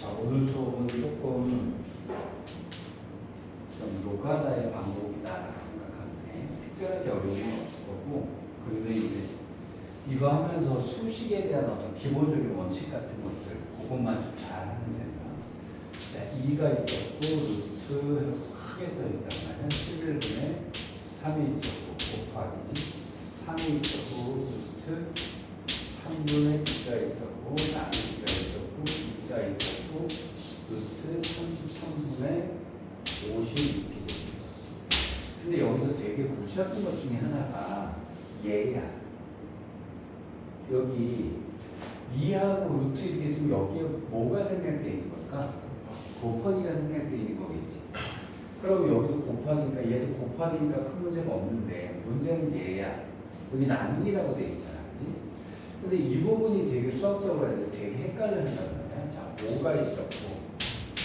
자, 오늘 수업은 조금 좀 노가다의 반복이다라고 생각하는데 특별하게 어려운 건 없을 거고, 그런데 이제 이거 하면서 수식에 대한 어떤 기본적인 원칙 같은 것들 그것만 좀 잘 하면 된다. 자, 2가 있었고 루트 크게 써있단 말이야. 11분의 3이 있었고 곱하기 3이 있었고 루트 3분의 2가 있었고 나누기가 있었고 2가 있었고 루트 33분의 52가 됩니다. 근데 여기서 되게 골치 아픈 것 중에 하나가 얘야. 여기 2하고 루트 이렇게 있으면 여기에 뭐가 생략되어 있는 걸까? 곱하기가 생략되어 있는 거겠지. 그럼 여기도 곱하기니까 얘도 곱하기니까 큰 문제가 없는데 문제는 얘야. 여기 나누기라고 되어 있잖아. 그지? 근데 이 부분이 되게 수학적으로 해야 돼. 되게 헷갈려 한단 말이야. 자, 5가 있었고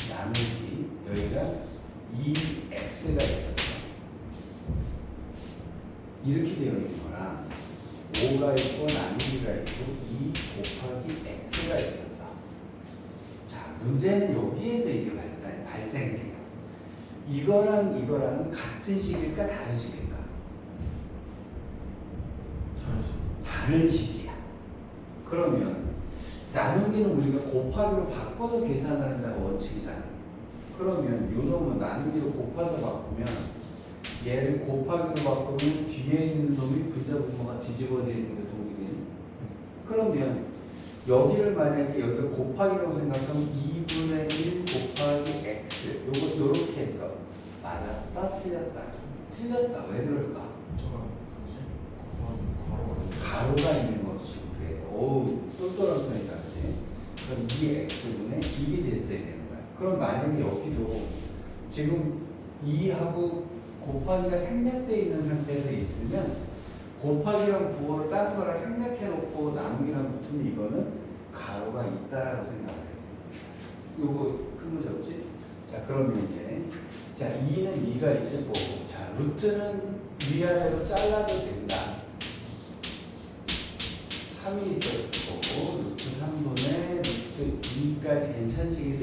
나누기 여기가 2x가 있었어. 이렇게 되어 있는 거랑 5가 있고 나누기가 있고 2 곱하기 x가 있었어. 자, 문제는 여기에서 이게 발생돼요. 이거랑 이거랑은 같은 식일까 다른 식일까? 다른 식이야. 그러면 나누기는 우리가 곱하기로 바꿔서 계산을 한다고 원칙이잖아. 그러면 요 놈은 나누기로 곱해서 바꾸면 얘를 곱하기로 바꾸면 뒤에 있는 놈이 분자 분모가 뒤집어져 있는 게 동일이니? 그러면 여기를 만약에 여기가 곱하기라고 생각하면 2분의 1 곱하기 x 요거 요렇게 했어. 맞았다 틀렸다. 틀렸다. 왜 그럴까? 가로가 있는 것이 그래. 어우 똘똘한 편이다. 그치? 그럼 2x분의 1이 됐어야 되는 거야. 그럼 만약에 여기도 지금 2하고 곱하기가 생략되어 있는 상태에서 있으면 곱하기랑 부호를 다른 거랑 생략해 놓고 나누기랑 붙으면 이거는 가로가 있다라고 생각을 했습니다. 요거 큰 문제 없지? 자, 그러면 이제 자 2는 2가 있을 거고, 자 루트는 위아래로 잘라도 된다. 3이 있었을 거고 루트 3분의 루트 2까지 괜찮지, 그지?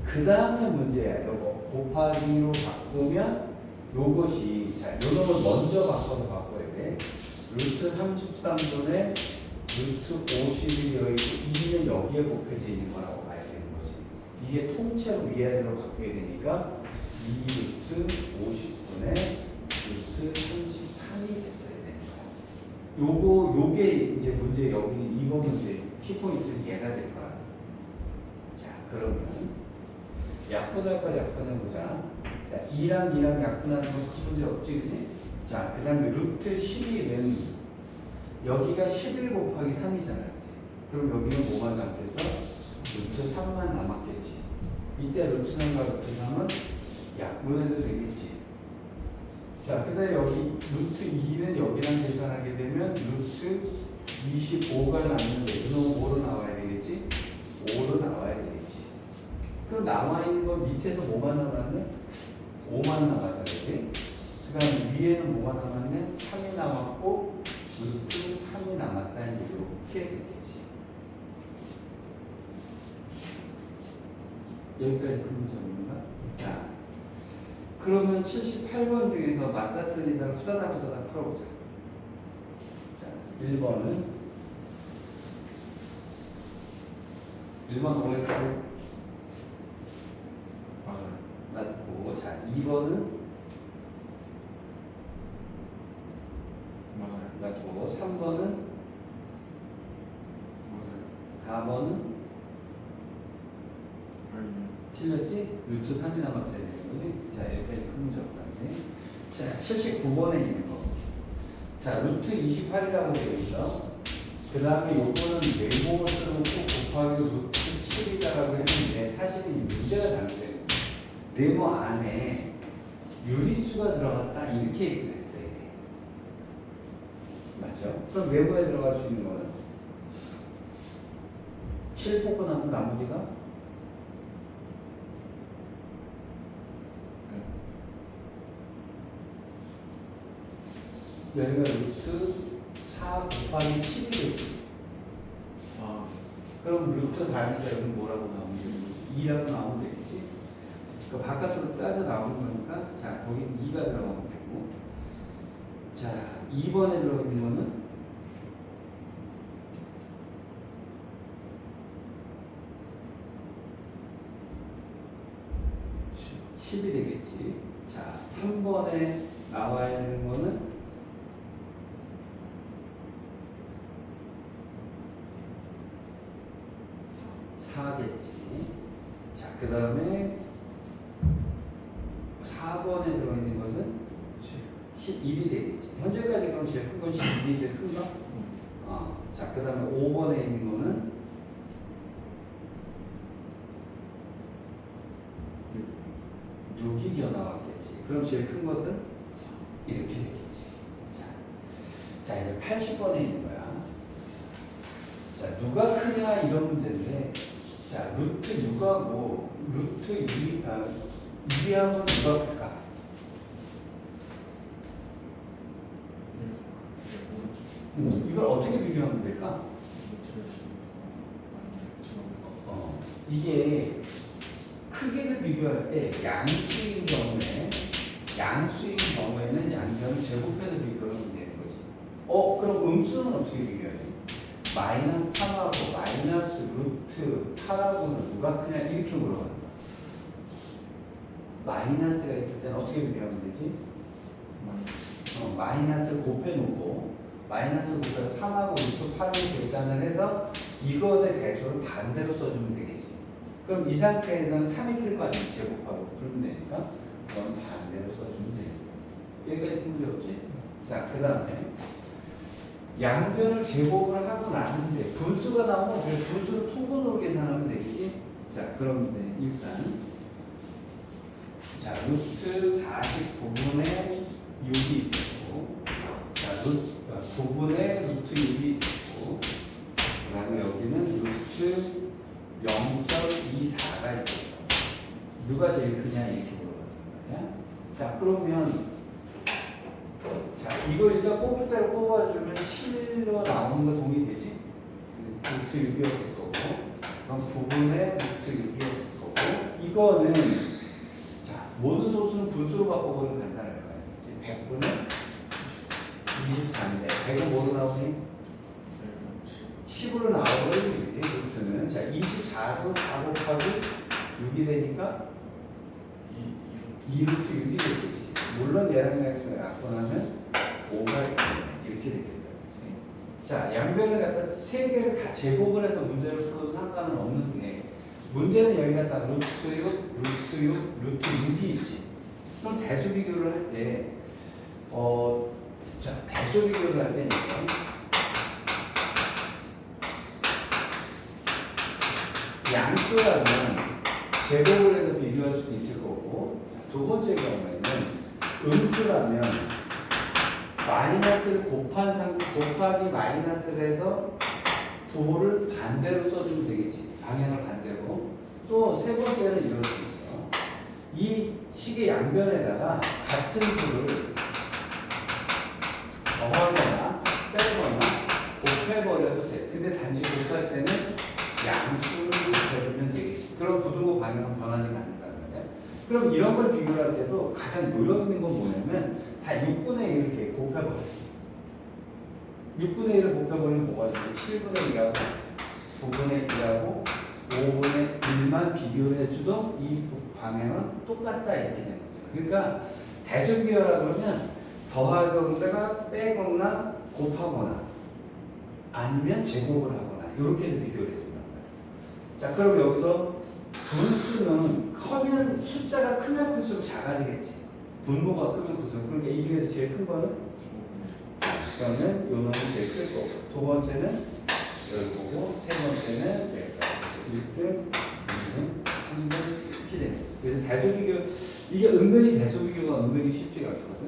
그 다음에 문제야. 요거 곱하기로 바꾸면 요것이, 자, 요 놈을 먼저 바꿔서 바꿔야 돼. 루트 33분의 루트 50이 여기 있고 2는 여기에 곱해져 있는 거라고 봐야 되는 거지. 이게 통째로 위아래로 바뀌어야 되니까 2 루트 50분의 루트 33이 됐어야 되는 거야. 요게 이제 문제, 여기는 이거 문제 키포인트는 얘가 될 거야. 자, 그러면 약분할 걸 약분해보자. 자, 2랑 약분하는 건 큰 문제 없지, 그지? 자, 그 다음에 루트 11은 여기가 11 곱하기 3이잖아, 그지? 그럼 여기는 뭐만 남겠어? 루트 3만 남았겠지. 이때 루트 3과 루트 3은 약분해도 되겠지. 자, 그 다음에 여기 루트 2는 여기랑 계산하게 되면 루트 25가 남는데 이놈은 뭐로 나와야 되겠지? 5로 나와야 되겠지. 그럼 남아있는 건 밑에서 뭐만 남았네? 5만 남았다, 그지? 그 다음에 위에는 뭐가 남았네? 3이 남았고 루트 3이 남았다. 이렇게 되겠지. 여기까지 그 문제 없는가? 자, 그러면 78번 중에서 맞다 틀리다를 후다닥 풀어보자. 자, 1번은 1번 OX 맞고, 자 2번은 맞고, 3번은 4번은 틀렸지? 루트 3이 남았어야 되는 거지? 자, 여기까지 큰 문제 없다, 그지? 자, 79번에 있는 거. 자, 루트 28이라고 되어 있어. 그 다음에 요거는 네모를 써놓고 곱하기 루트 7이다라고 했는데 사실은 이 문제가 잘못된 거야. 네모 안에 유리수가 들어갔다 이렇게 얘기를 했어야 돼. 맞죠? 그럼 네모에 들어갈 수 있는 거는 7 뽑고 나면 나머지가 여기가 루트 4 곱하기 7이 되지. 그럼 루트 4에서 여기 뭐라고 나오면 되지? 2라고 나오면 되겠지? 그 바깥으로 따져 나오는 거니까 자 거기 2가 들어가면 되고 자 2번에 들어가 있는 거는 10이 되겠지. 자 3번에 나와야 되는 거는 4겠지. 자, 그 다음에 4번에 들어있는 것은 11이 되겠지. 현재까지 그럼 제일 큰 건 11이 제일 큰가? 자, 그 다음에 5번에 있는 거는 6이 나왔겠지. 그럼 제일 큰 것은 이렇게 되겠지. 자, 이제 80번에 있는 거야. 자, 누가 크냐 이런 문제인데 자, 루트 6하고 루트 2하고 누가 클까? 이걸 어떻게 비교하면 될까? 이게 크기를 비교할 때 양수인 경우에는 양변을 제곱해서 비교하면 되는 거지. 그럼 음수는 어떻게 비교하지? 마이너스 3하고 마이너스 루트 8하고는 누가 크냐 이렇게 물어봤어. 마이너스가 있을 때는 어떻게 비교하면 되지? 마이너스를 곱해놓고 마이너스를 곱해서 3하고 루트 8을 계산을 해서 이것의 대소를 반대로 써주면 되겠지. 그럼 이 상태에서는 3이 클 거 아니야. 제곱하고 풀면 되니까 그럼 반대로 써주면 돼. 여기까지 문제 없지? 자, 그 다음에 양변을 제곱을 하고 나는데 분수가 나오면 그 분수를 통분으로 계산하면 되겠지? 자, 그럼 일단 자, 루트 49분의 6이 있었고 자, 9분의 루트 6이 있었고 그 다음에 여기는 루트 0.24가 있었어. 누가 제일 크냐 이렇게 물어봤단 말이야. 자, 그러면 자, 이거 일단 뽑을 대로 뽑아주면 7로 나오는 거 동의되지? 루트 6이었을 거고 그럼 9분의 루트 6이었을 거고 이거는 자, 모든 소수는 분수로 바꿔보면 간단할 거야. 100분의 24인데 100은 뭐로 나오니? 10으로 나오거든. 루트는 자 24도 4 곱하기 6이 되니까 2루트 6이 되겠지. 물론 얘랑 갖고 나면 5가 이렇게 되겠다. 자, 양변을 갖다 세 개를 다 제곱을 해서 문제를 풀어도 상관은 없는데 문제는 여기가 다 루트 6, 루트 6, 루트 6이 있지. 그럼 대수 비교를 할 때 자, 대수 비교를 할 때는 양수라면 제곱을 해서 비교할 수도 있을 거고 두 번째 경우에는 음수라면 마이너스를 곱하기 마이너스를 해서 부호를 반대로 써주면 되겠지. 방향을 반대로. 또 세 번째는 이럴 수 있어. 이 식의 양변에다가 같은 수를 더하거나 빼거나 곱해버려도 돼. 근데 단지 곱할 때는 양수를 곱해주면 되겠지. 그럼 부등호 방향은 변하지 않는다는 거야. 그럼 이런 걸 비교할 때도 가장 요령 있는 건 뭐냐면 다 6분의 1을 이렇게 곱해버려. 6분의 1을 곱해버리면 뭐가 되지? 7분의 2하고 9분의 1하고 5분의 1만 비교를 해줘도 이 방향은 똑같다 이렇게 되는 거죠. 그러니까 대수비교라 그러면 더하거나 빼거나 곱하거나 아니면 제곱을 하거나 이렇게 해서 비교를 해준단 말이에요. 자, 그럼 여기서 분수는 크면 숫자가 크면 클수록 작아지겠지. 분모가 크면 클수록. 그러니까 이 중에서 제일 큰 거는 그러면 요 놈이 제일 클 거고 두 번째는 여기 보고 세 번째는 여기까지 1등, 2등, 3등 이렇게 되는 거예요. 그래서 대소비교 이게 은근히 대소비교가 은근히 쉽지가 않거든.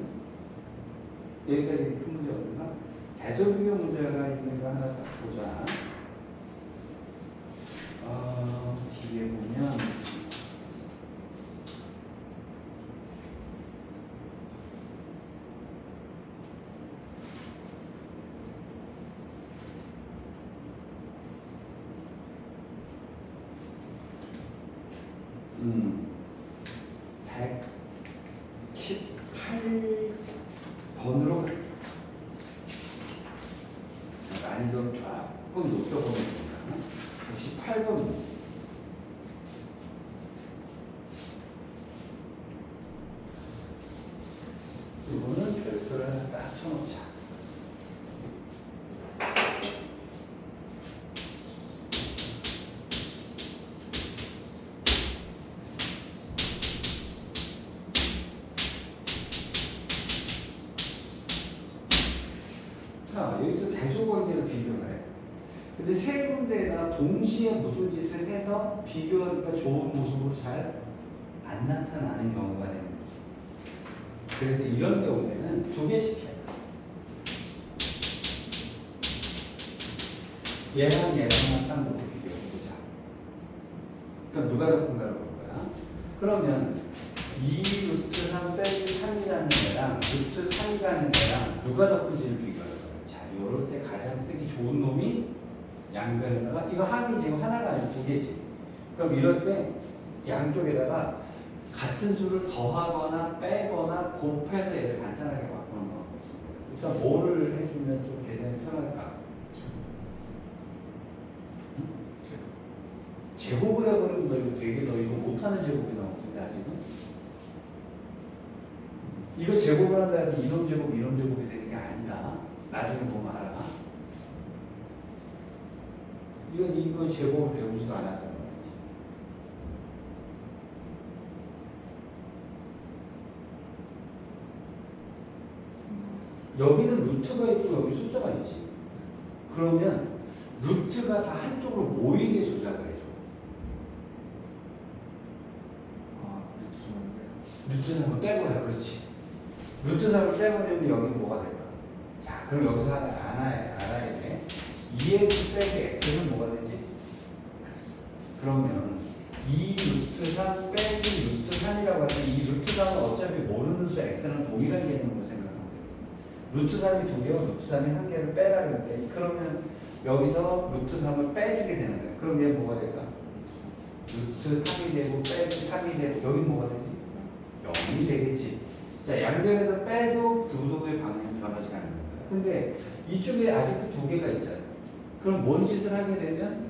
여기까지 큰 문제 없나? 대소비교 문제가 있는 거 하나 딱 보자. 뒤에 보면 8번으로 갈게요. 난이도를 조금 높여보겠습니다. 역시 8번 문제. 이거는 별표를 하나 딱 쳐놓자. 자, 여기서 대조관계를 비교를 해. 근데 세 군데가 동시에 무슨 짓을 해서 비교하기가 좋은 모습으로 잘 안 나타나는 경우가 되는 거죠. 그래서 이런 경우에는 두 개씩 해요. 얘랑만 딱 놓고 비교해보자. 그럼 누가 더 큰가를 볼 거야. 그러면 2 루트 3 빼기 3이라는 애랑 루트 3이라는 애랑 누가 더 큰지를 비교할 거야. 자, 요럴 때 가장 쓰기 좋은 놈이 양변에다가, 이거 항이 지금 하나가 아니고 두 개지. 그럼 이럴 때 양쪽에다가 같은 수를 더하거나 빼거나 곱해서 얘를 간단하게 바꾸는 방법이 있습니다. 일단 뭐를 해주면 좀 계산이 편할까? 제곱을 해버리면 너 이거 되게 너 이거 못하는 제곱이 나오는데 아직은? 이거 제곱을 한다 해서 이놈 제곱 이놈 제곱이 되는 게 아니다. 나중에 보면 알아. 이거 제곱을 배우지도 않았단 말이지. 여기는 루트가 있고 여기 숫자가 있지. 그러면 루트가 다 한쪽으로 모이게 조작을 해줘. 루트 3을 빼버려. 그렇지. 루트 3을 빼버리면 여기는 뭐가 될까? 자, 그럼 여기서 하나 알아야 돼. 2x 빼기 x는 뭐가 되지? 그러면 2 루트 3 빼기 루트 3이라고 할 때 이 루트 3은 어차피 모르는 수 x는 동일한 개념으로 생각하면 돼. 루트 3이 두 개와 루트 3이 한 개를 빼라 그랬는데, 그러면 여기서 루트 3을 빼주게 되는 거야. 그럼 얘 뭐가 될까? 루트 3이 되고 빼기 3이 되고 여기 뭐가 되지? 0이 되겠지. 자, 양변에서 빼도 두 도의 방향이 변하지 않는 거야. 근데 이쪽에 아직도 두 개가 있잖아. 그럼 뭔 짓을 하게 되면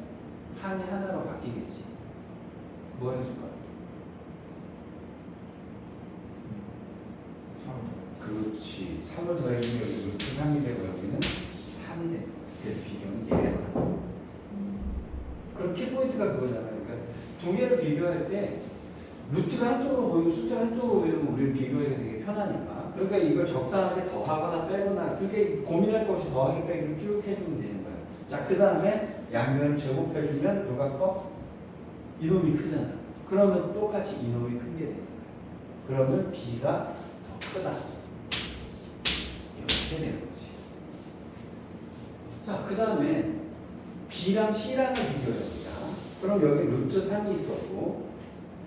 항이 하나로 바뀌겠지. 뭐 해줄까? 3. 그렇지. 3을 더해주면 여기 루트 3이 되고 여기는 3이 돼. 그래서 비교는 얘로 한다. 그럼 키포인트가 그거잖아. 그러니까 두 개를 비교할 때 루트가 한쪽으로 보이고 숫자가 한쪽으로 보이면 우리는 비교하기가 되게 편하니까. 그러니까 이걸 적당하게 더하거나 빼거나, 그렇게 고민할 거 없이 더하기 빼기를 쭉 해주면 되는 거야. 자, 그 다음에 양변을 제곱해주면 누가 커? 이놈이 크잖아. 그러면 똑같이 이놈이 큰 게 되는 거야. 그러면 B가 더 크다. 이렇게 되는 거지. 자, 그 다음에 B랑 C랑을 비교해보자. 그럼 여기 루트 3이 있었고,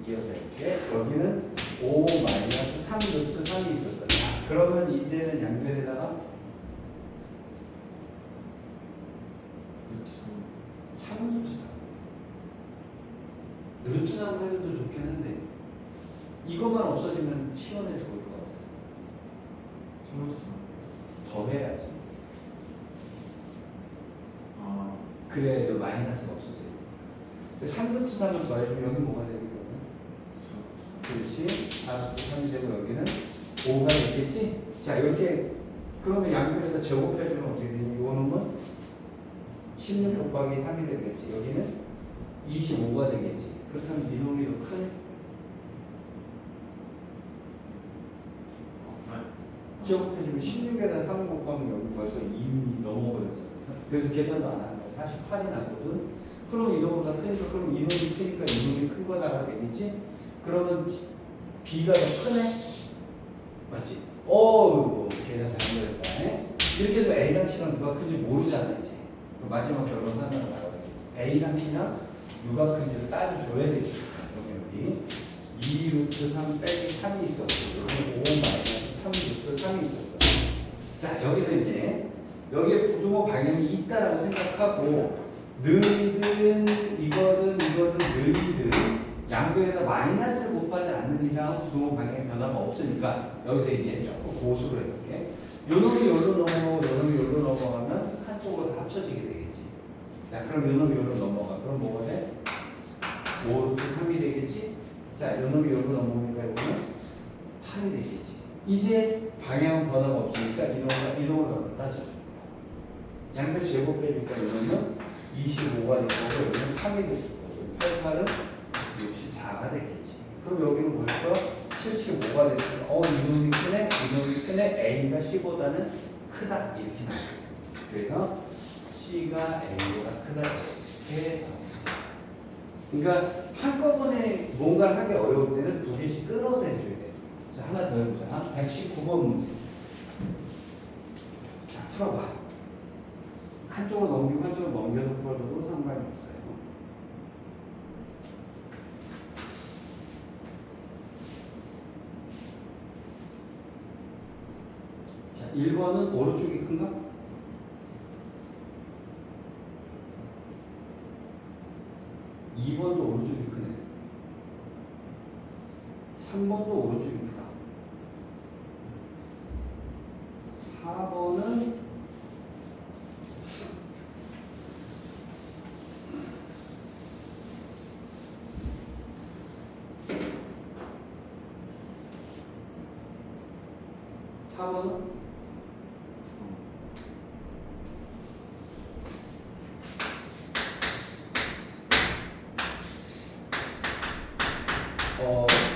이어서 이렇게 여기는 5 마이너스 3 루트 3이 있었어요. 자, 그러면 이제는 양변에다가 루트 3 루트 3. 루트 3으로 해도 좋긴 한데 이것만 없어지면 시원해 보일 것 같아서 3. 루트 3. 더 해야지. 아. 그래 요 마이너스가 없어져요. 3 루트 3을 더해주면 여기 뭐가 되겠거든? 그렇지. 4 루트 3이 되고 여기는 5가 있겠지? 자, 이렇게 그러면 양변에다 제곱해주면 어떻게 되니? 요 놈은 16 곱하기 3이 되겠지. 여기는 25가 되겠지. 그렇다면 이 놈이 더 크네? 제곱해주면 16에다 3 곱하면 여기 벌써 2 넘어버렸잖아. 그래서 계산도 안 하는 거야. 48이 나거든. 그럼 이놈보다 크니까, 그럼 이놈이 크니까 이놈이 큰 거다가 되겠지? 그러면 B가 더 크네? 맞지? 계산 잘못했다. 이렇게 해도 A랑 C랑 누가 큰지 모르잖아, 이제. 마지막 결론 하나를 말하겠지. A랑 C랑 누가 큰지를 따져줘야 되겠지. 그러면 여기 2 루트 3 빼기 3이 있었고, 여기 5 마이너스 3 루트 3이 있었어. 자, 여기서 이제 여기에 부등호 방향이 있다라고 생각하고, 너희든 이거든 너희든 양변에다 마이너스를 못 곱하지 않는 이상 부동호 방향의 변화가 없으니까 여기서 이제 조금 고수로 해볼게. 요 놈이 요로 넘어가고 요 놈이 요로 넘어가면 한쪽으로 다 합쳐지게 되겠지. 자, 그럼 요 놈이 요로 넘어가. 그럼 뭐가 돼? 5 루트 3이 되겠지? 자, 요 놈이 요로 넘어오니까 이거는 8이 되겠지. 이제 방향 변화가 없으니까 이놈을 갖다 따져줘. 양변 제곱해주니까 이놈은 25가 될 거고 여기는 3이 될 거고 88은 64가 되겠지. 그럼 여기는 벌써 75가 됐으니까 이놈이 크네, 이놈이 크네, A가 C보다는 크다 이렇게 나와요. 그래서 C가 A보다 크다 이렇게 나옵니다. 그러니까 한꺼번에 뭔가를 하기 어려울 때는 두 개씩 끊어서 해줘야 돼. 자, 하나 더 해보자. 119번 문제. 자, 풀어봐. 한쪽으로 넘기고 한쪽으로 넘겨서 풀어도 상관이 없어요. 자, 1번은 오른쪽이 큰가? 2번도 오른쪽이 크네. 3번도 오른쪽이 크다. 4번은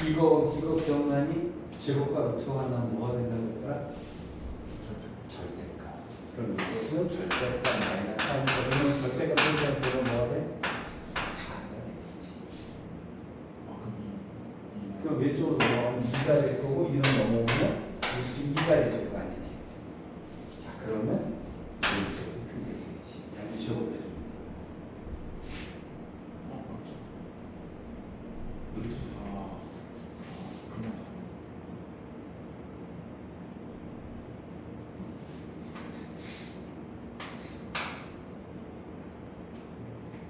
이거 기억나니? 제곱과 루트가 하나면 뭐가 된다고 했더라? 절대값. 그럼 이것은 절대값 마이너스 3. 그러면 절대값 분석되면 뭐가 돼? 4가 되겠지. 그럼 왼쪽으로 넘어가면 2가 될 거고 이는 넘어오면 2가 됐을 거 아니니. 자, 그러면 왼쪽이 크게 되겠지. 양이 제곱해줘. 루트 4 그냥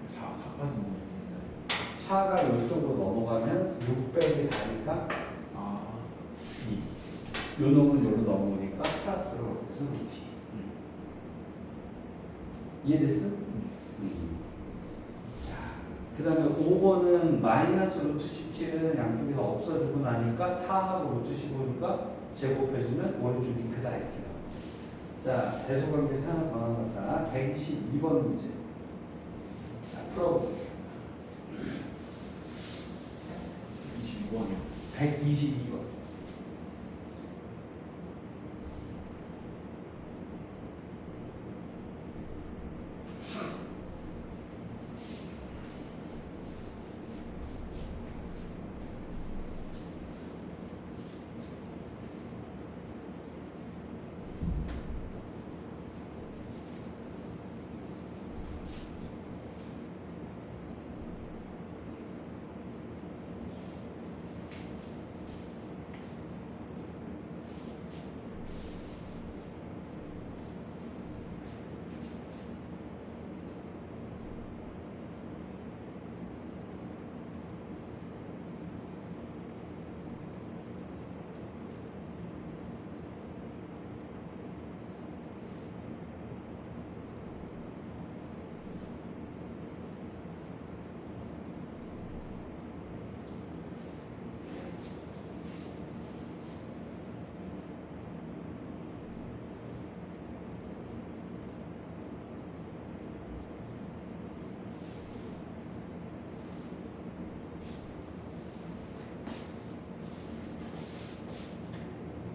4까지 모르겠는데 4가 이쪽으로 넘어가면 6 빼기 4니까 2. 요 놈은 요로 넘어오니까 플러스로 해서 루트 2. 이해됐어? 자, 그 다음에 5번은 마이너스 루트 17은 양쪽에서 없어지고 나니까 4하고 루트 15니까 제곱해주면 오른쪽이 크다 이렇게 나와. 자, 대소관계에서 하나 더 나왔다. 122번 문제. 자, 풀어보세요. 22번이요 122번.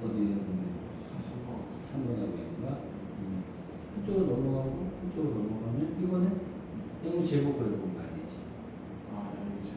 어디에 3번하고 있는가? 한쪽으로 넘어가고 한쪽으로 넘어가면 이거는 이거 제곱을 해보면 아니지. 여기죠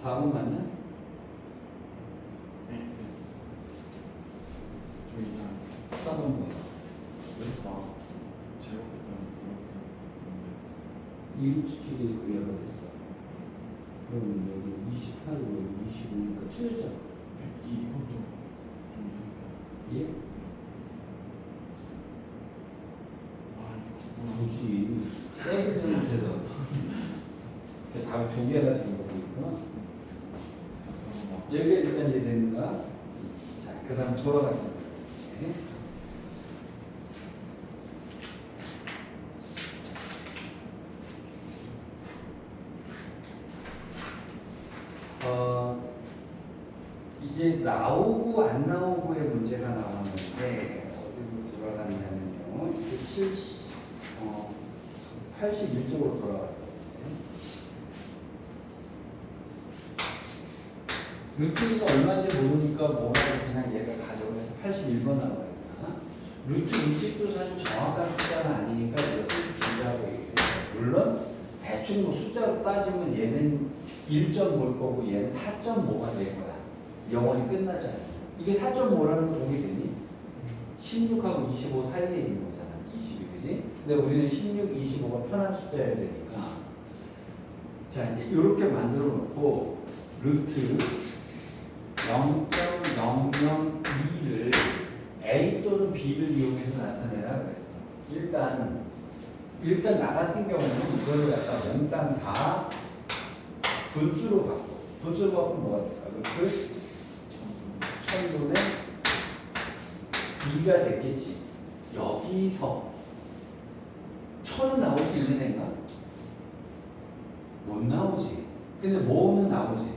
4번 맞냐? 네. 저 일단 4번 뭐야? 여기다 제곱했던 이렇게 2루트 7이 그 얘가 됐어. 그러면 여기 28이고 25니까 틀렸잖아. 이것도 좀 예? 아 이거 굳이 세이즈 못해서 답이 두 개가 된 거구나. 여기까지 이해되는가? 자, 그 다음 돌아갔습니다. 네. 이제 나오고 안 나오고의 문제가 나왔는데 어디로 돌아갔냐면요. 이제 81쪽으로 돌아갔어요. 루트 2가 얼마인지 모르니까 뭐라고 그냥 얘가 가져고 해서 81번 나와요. 루트 20도 사실 정확한 숫자는 아니니까 이것을 비교하고 얘기해요. 물론 대충 뭐 숫자로 따지면 얘는 1.5일 거고 얘는 4.5가 될 거야. 영원히 끝나지 않아. 이게 4.5라는 거 보게 되니? 16하고 25 사이에 있는 거잖아. 20이 그지? 근데 우리는 16, 25가 편한 숫자여야 되니까 자 이제 이렇게 만들어 놓고 루트 0.002를 A 또는 B를 이용해서 나타내라 그랬어. 일단 나 같은 경우는 이거를 갖다 몽땅 다 분수로 바꿔. 분수로 바꾸면 뭐가 될까? 루트 1000분의 2가 됐겠지. 여기서 1000은 나올 수 있는 애인가? 못 나오지. 근데 모으면 나오지.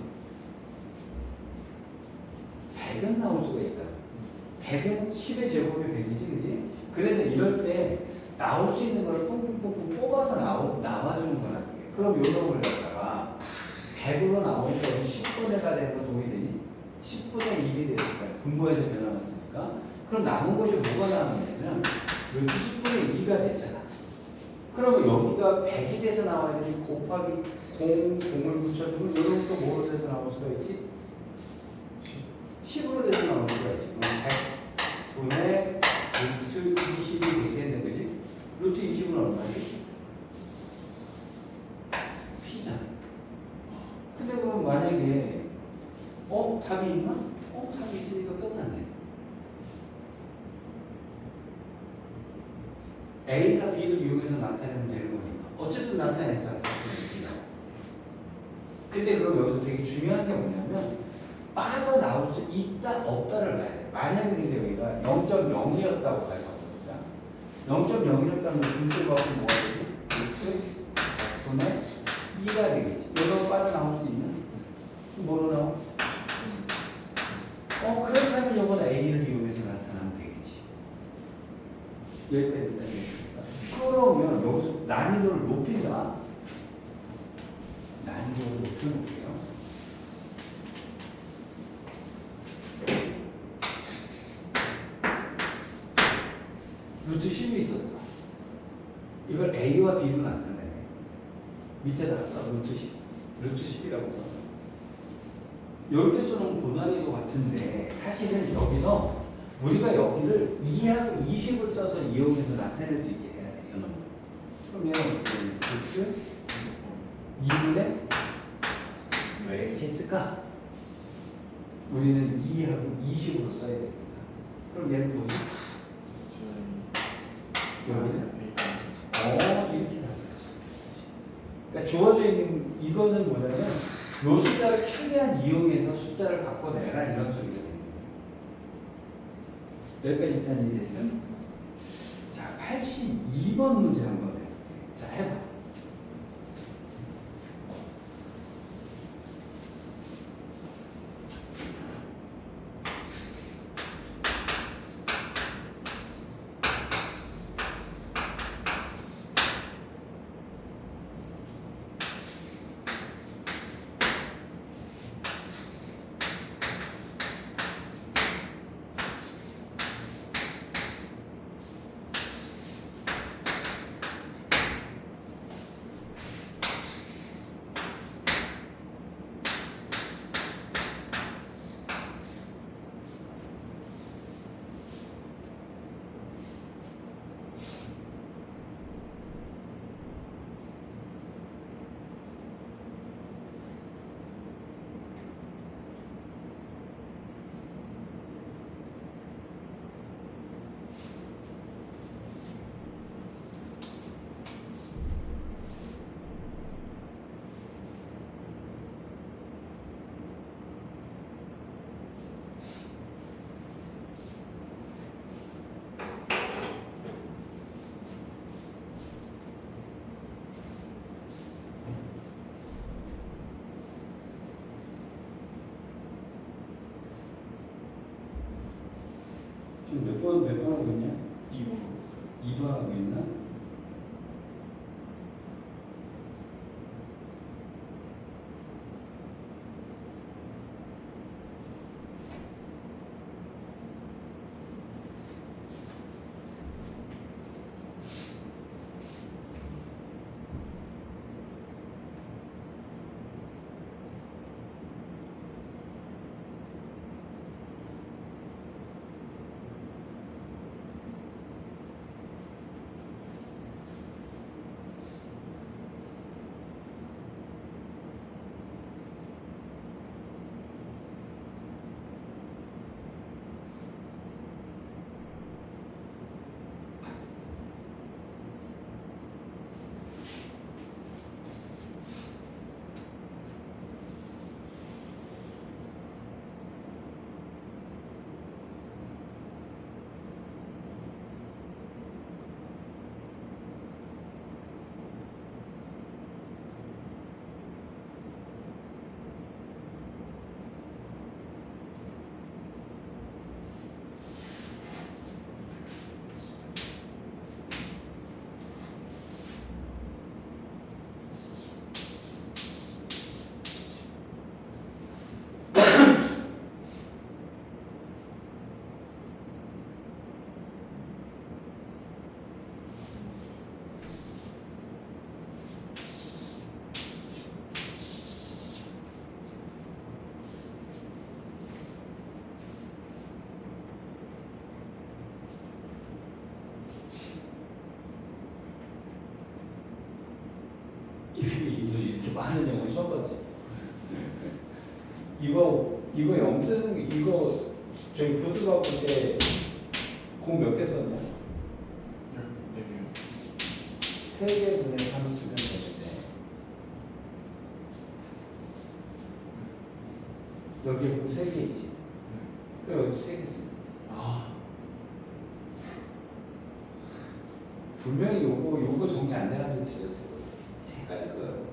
100은 나올 수가 있잖아. 100은 10의 제곱이 100이지, 그지? 그래서 이럴 때 나올 수 있는 걸 뿡뿡뿡 뽑아서 나와주는 거나 그게. 그럼 요런 걸 갖다가 100으로 나오니까 10분의가 되는 거 동의되니? 10분의 1이 됐을까? 분모에서 변화왔으니까. 그럼 남은 것이 뭐가 나왔냐면 여기 10분의 2가 됐잖아. 그러면 여기가 100이 돼서 나와야 되니 곱하기 0, 0을 붙여주면 이런 또 뭐로 돼서 나올 수가 있지? 10으로 돼서 나올 수가 있지. 그럼 100분의 루트 20이 되겠는 거지? 루트 20은 얼마지? P잖아. 근데 그럼 만약에 답이 있나? 답이 있으니까 끝났네. A나 B를 이용해서 나타내면 되는 거니까. 어쨌든 나타냈잖아. 근데 그럼 여기서 되게 중요한 게 뭐냐면 빠져나올 수 있다 없다를 봐야 돼. 만약에 근데 여기가 0.0이었다고 가정합니다. 0.0이었다면 분수를 바꾸면 뭐가 되지? 루트 100분의 2가 되겠지. 여기가 빠져나올 수 있는? 뭐로 나와? 그렇다면 이건 A를 이용해서 나타나면 되겠지. 여기까지 되겠습니다. 그러면 여기서 난이도를 높인다. 난이도를 높여놓을게요. 루트 10이 있었어. 이걸 A와 B로 나타내네. 밑에다가 써. 루트 10. 루트 10이라고 써. 이렇게 써놓은 고난이도 같은데 사실은 여기서 우리가 여기를 2하고 20을 써서 이용해서 나타낼 수 있게 해야 돼. 이놈. 그럼 얘는 루트 2분의 왜 이렇게 했을까? 우리는 2하고 20으로 써야 됩니다. 그럼 얘는 뭐지? 여기는? 이렇게 나와요. 그러니까 주어져 있는 이거는 뭐냐면 요 숫자를 최대한 이용해서 숫자를 바꿔내라 이런 소리가 됩니다. 여기까지 일단 이해됐음? 자, 82번 문제 한번 해볼게요. 자, 해봐. 지금 몇 번 하고 있냐? 2번 2번 하고 있나? 이렇게 많은 영어 처음 봤지? 이거 영 쓰는 이거 저희 부수가 볼때 공 몇 개 썼냐? 14개요 3개 분의 3 쓰면 되는데 여기에 공 3개 있지? 그래 여기도 3개 씁니다. 아 분명히 요거 정리 안 돼가지고 틀렸어요. 헷갈려요.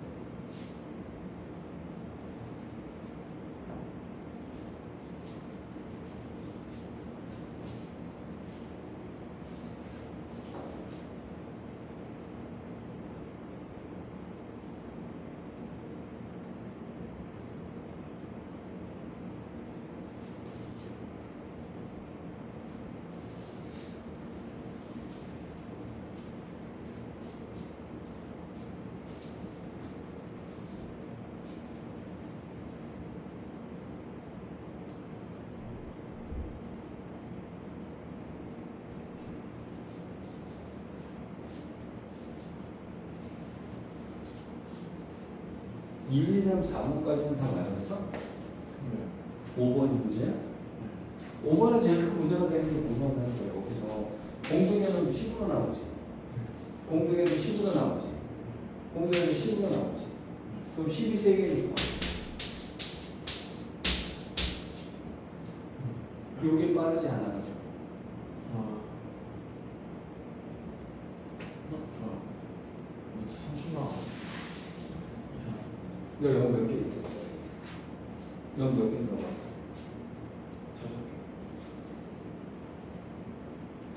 (1, 2, 3, 4번까지는 다 맞았어? 네 5번이 문제야? 5번은 제일 큰 문제가 되는 게 뭐냐면 여기서 공동에는 10으로 나오지. 공동에도 10으로 나오지. 공동에도 10으로 나오지. 그럼 10이 3개니까. 요게 빠르지 않아가지고. 좋아 루트 30만 이상 너 영어 몇 개 있었어? 영어 몇 개 들어가?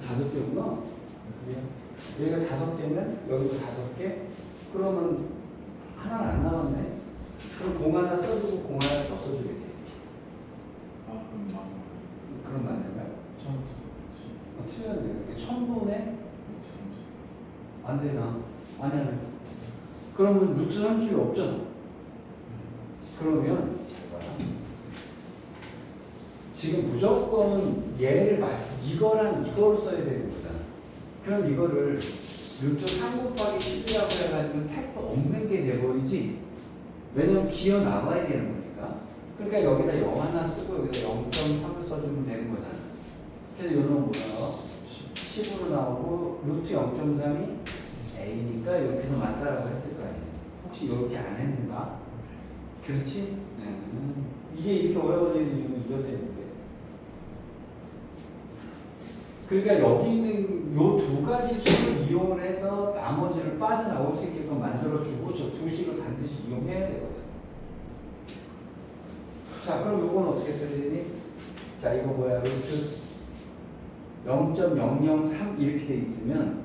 5개 5개구나? 그래요? 여기가 5개면 여기도 5개? 그러면 하나는 안 나왔네? 그럼 공 하나 써주고 공 하나 더 써주게 돼. 아 그럼 맞는 그럼 맞는 거야? 처음부터 틀렸네. 이렇게 1000분의 루트 30 안 되나? 아니. 그러면 루트 30이 없잖아. 그러면 잘 봐라. 지금 무조건 얘를 이거랑 이거로 써야 되는 거잖아. 그럼 이거를 루트 3 곱하기 10이라고 해가지고 택도 없는 게 돼버리지. 왜냐면 기어 나와야 되는 거니까. 그러니까 여기다 0 하나 쓰고 여기다 0.3을 써주면 되는 거잖아. 그래서 요놈 뭐 나와? 10으로 나오고 루트 0.3이 A니까 이렇게는 맞다라고 했을 거 아니야. 혹시 이렇게 안 했는가? 그렇지? 이게 이렇게 오래 걸리는 이유는 이것 때문에. 그러니까 여기 있는 요 두 가지 수를 이용을 해서 나머지를 빠져나올 수 있게끔 만들어주고 저 두 식을 반드시 이용해야 되거든. 자, 그럼 요건 어떻게 써야 되니? 자, 이거 뭐야? 루트 0.003 이렇게 돼 있으면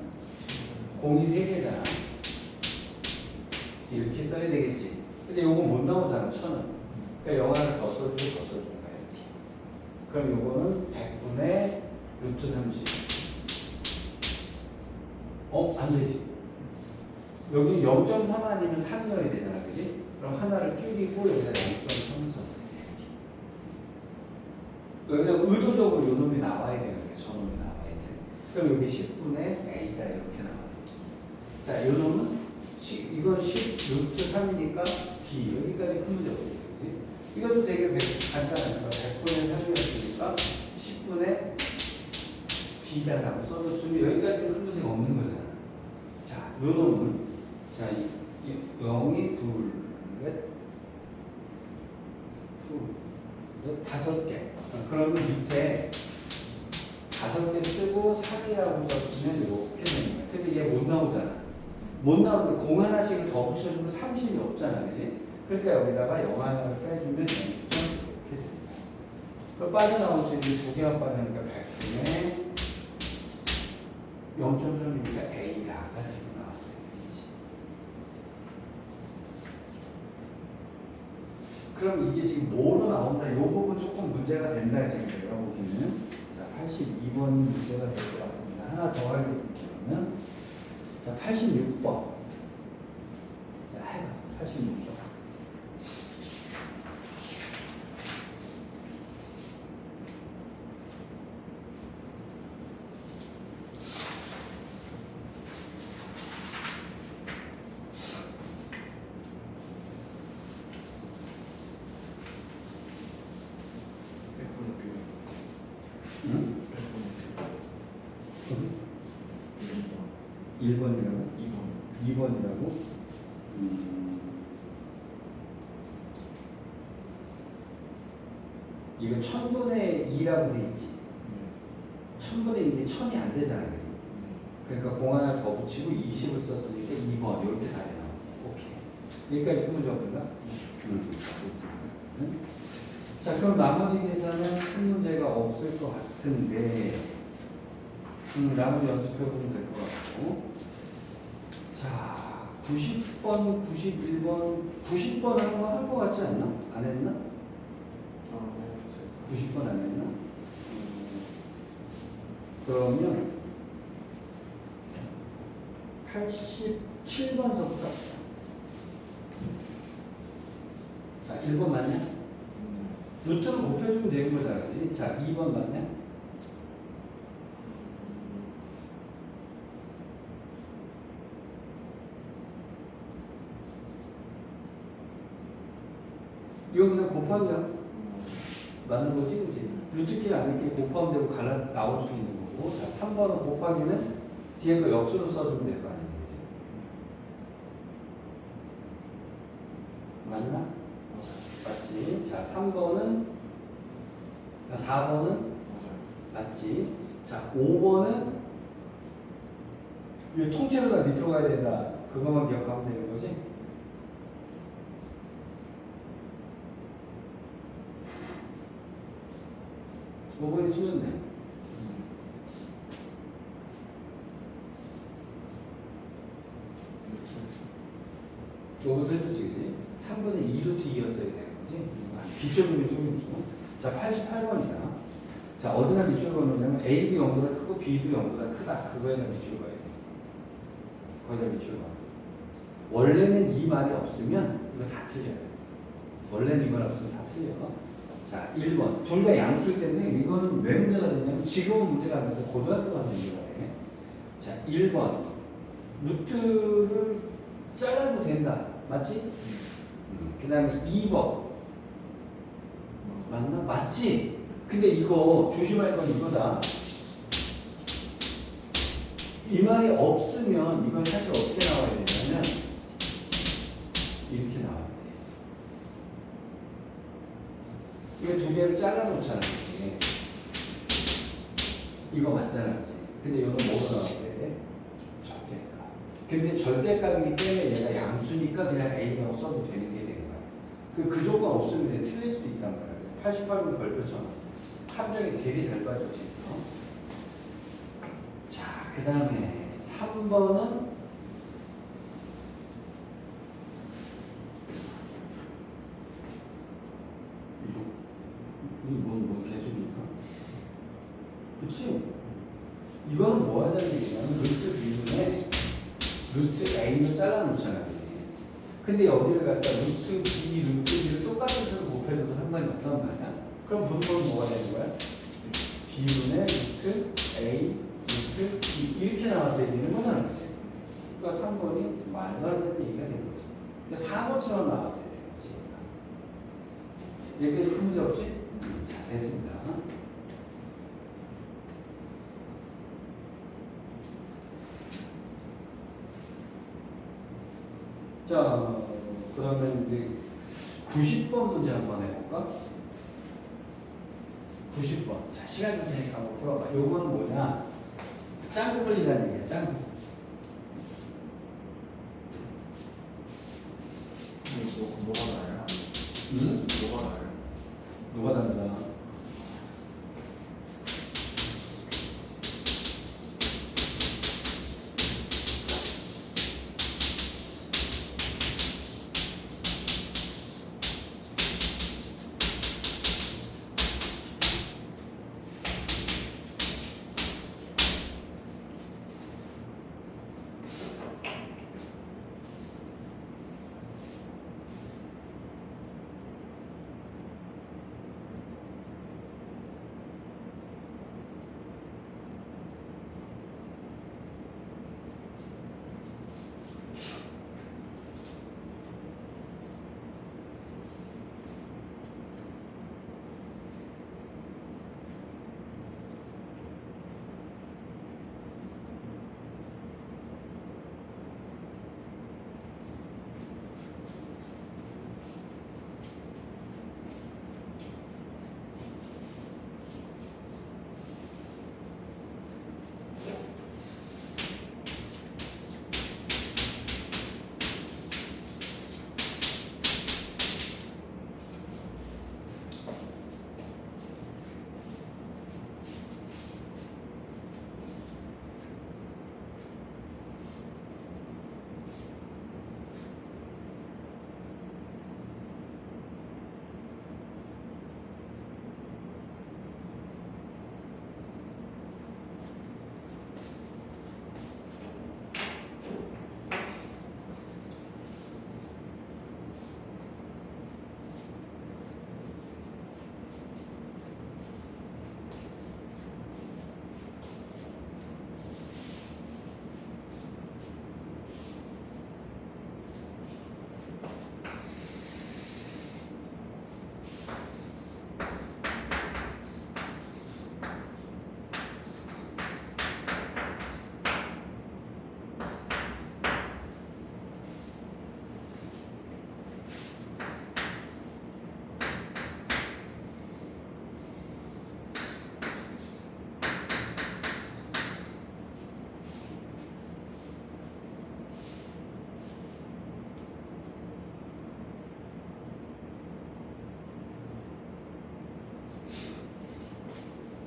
공이 3개잖아. 이렇게 써야 되겠지. 근데 요거 못 나오잖아, 1000은. 그러니까 영화를 더 써주고 더 써주는 거야, 이렇게. 그럼 요거는 100분의 루트 30. 안 되지. 여기 0.3 아니면 3이어야 되잖아, 그지? 그럼 하나를 줄이고 여기다 0.3을 썼어야 돼. 여기다 의도적으로 요 놈이 나와야 되는 거야, 저 놈이 나와야지. 그럼 여기 10분의 A가 이렇게 나와요. 자, 요 놈은 이건 10 루트 3이니까 B. 여기까지 큰 문제 없겠지, 그지? 이것도 되게 간단하니까 100분의 3이었으니까 10분의 B다라고 써줬으면 여기까지는 큰 문제가 없는 거잖아. 자, 요 놈은 자, 0이 둘, 넷, 다섯 개. 그러면 밑에 5개 쓰고 3이라고 썼으면 이렇게 되는 거야. 근데 얘 못 나오잖아. 못 나오는데 공 하나씩을 더 붙여주면 30이 없잖아, 그지? 그러니까 여기다가 0 하나를 빼주면 0점 이렇게 됩니다. 그럼 빠져나올 수 있는 2개가 빠지니까 100분의 0.3이니까 A다가 돼서 나왔어요. 그럼 이게 지금 뭐로 나온다? 이 부분 조금 문제가 된다 지금 제가 보기에는. 자, 82번 문제가 될 것 같습니다. 하나 더 하겠습니다. 그러면 자, 86번. 자, 해봐. 86번. 응? 1번이라고? 2번이라고? 이거 1000분의 2라고 돼 있지? 1000분의 2인데 1000이 안 되잖아, 그지? 그러니까 공 하나를 더 붙이고 20을 썼으니까 2번 이렇게 답이 나와. 오케이. 여기까지 큰 문제 없는가? 됐습니다. 응? 자, 그럼 나머지 계산은 큰 문제가 없을 것 같은데 나머지 연습해보면 될 것 같고. 자, 90번, 91번 90번 한 거 할 것 같지 않나? 안 했나? 90번 안 했나? 그러면 87번서부터 합시다. 자, 1번 맞냐? 루트를 곱해주면 되는 거잖아, 그지? 자, 2번 맞냐? 이거 그냥 곱하기야. 맞는 거지, 그지? 루트끼리 안에끼리 곱하면 되고 갈라 나올 수 있는 거고. 자, 3번은 곱하기는 뒤에 거 역수로 써주면 될 거 아니야, 그지? 맞나? 맞지? 자, 3번은 4번은 맞지? 자, 5번은 이 통째로 다 밑으로 가야 된다. 그것만 기억하면 되는 거지? 오 5번이 틀렸네. 요거 틀렸지, 그지? 3분의 2루트 2였어야 되는 거지? 기초분이 틀렸죠. 자, 88번이다. 자, 어디다 밑줄 그어놓으면 A도 0보다 크고 B도 0보다 크다. 그거에다 밑줄 그어야 돼. 거기다 밑줄 그어. 원래는 이 말이 없으면 이거 다 틀려요. 원래는 이 말 없으면 다 틀려. 자, 1번. 둘 다 양수일 텐데 이거는 왜 문제가 되냐면 지금은 문제가 안 되고 고등학교 가서 문제가 돼. 자, 1번. 루트를 잘라도 된다. 맞지? 그 다음에 2번. 맞나? 맞지? 근데 이거 조심할 건 이거다. 이 말이 없으면 이건 사실 어떻게 나와야 되냐면 이렇게 나와야 돼. 이거 두 개를 잘라 놓잖아. 이렇게. 이거 맞잖아, 그치? 근데 이거는 뭐로 나왔어야 돼? 절대값. 근데 절대값이기 때문에 얘가 양수니까 그냥 A라고 써도 되는 게 되는 거야. 그 조건 없으면 얘 틀릴 수도 있단 말이야. 88분 별표처럼 함정이 되게 잘 빠질 수 있어. 그 다음에 3번은 이건 개소리야? 그치? 이거는 뭐 하자는 얘기냐면 루트 B분의 루트 A로 잘라놓잖아. 그치? 근데 여기를 갖다 루트 B, 루트 B를 똑같은 수로 곱해줘도 상관이 없단 말이야. 그럼 분모는 뭐가 되는 거야? B분의 루트 A, 루트 B 이렇게 나왔어야 되는 거잖아. 그치? 그러니까 3번이 말도 안 되는 얘기가 된 거지. 그러니까 4번처럼 나왔어야 되는 거지. 여기까지 큰 문제 없지? 자, 됐습니다. 자, 그 다음에 이제 90번 문제 한번 해볼까? 90번. 자, 시간 좀 되니까 한번 풀어봐. 요거는 뭐냐? 짱구 걸린다는 얘기야, 짱구. 뭐가 나요? 응? 뭐가 나요? 누가 단다?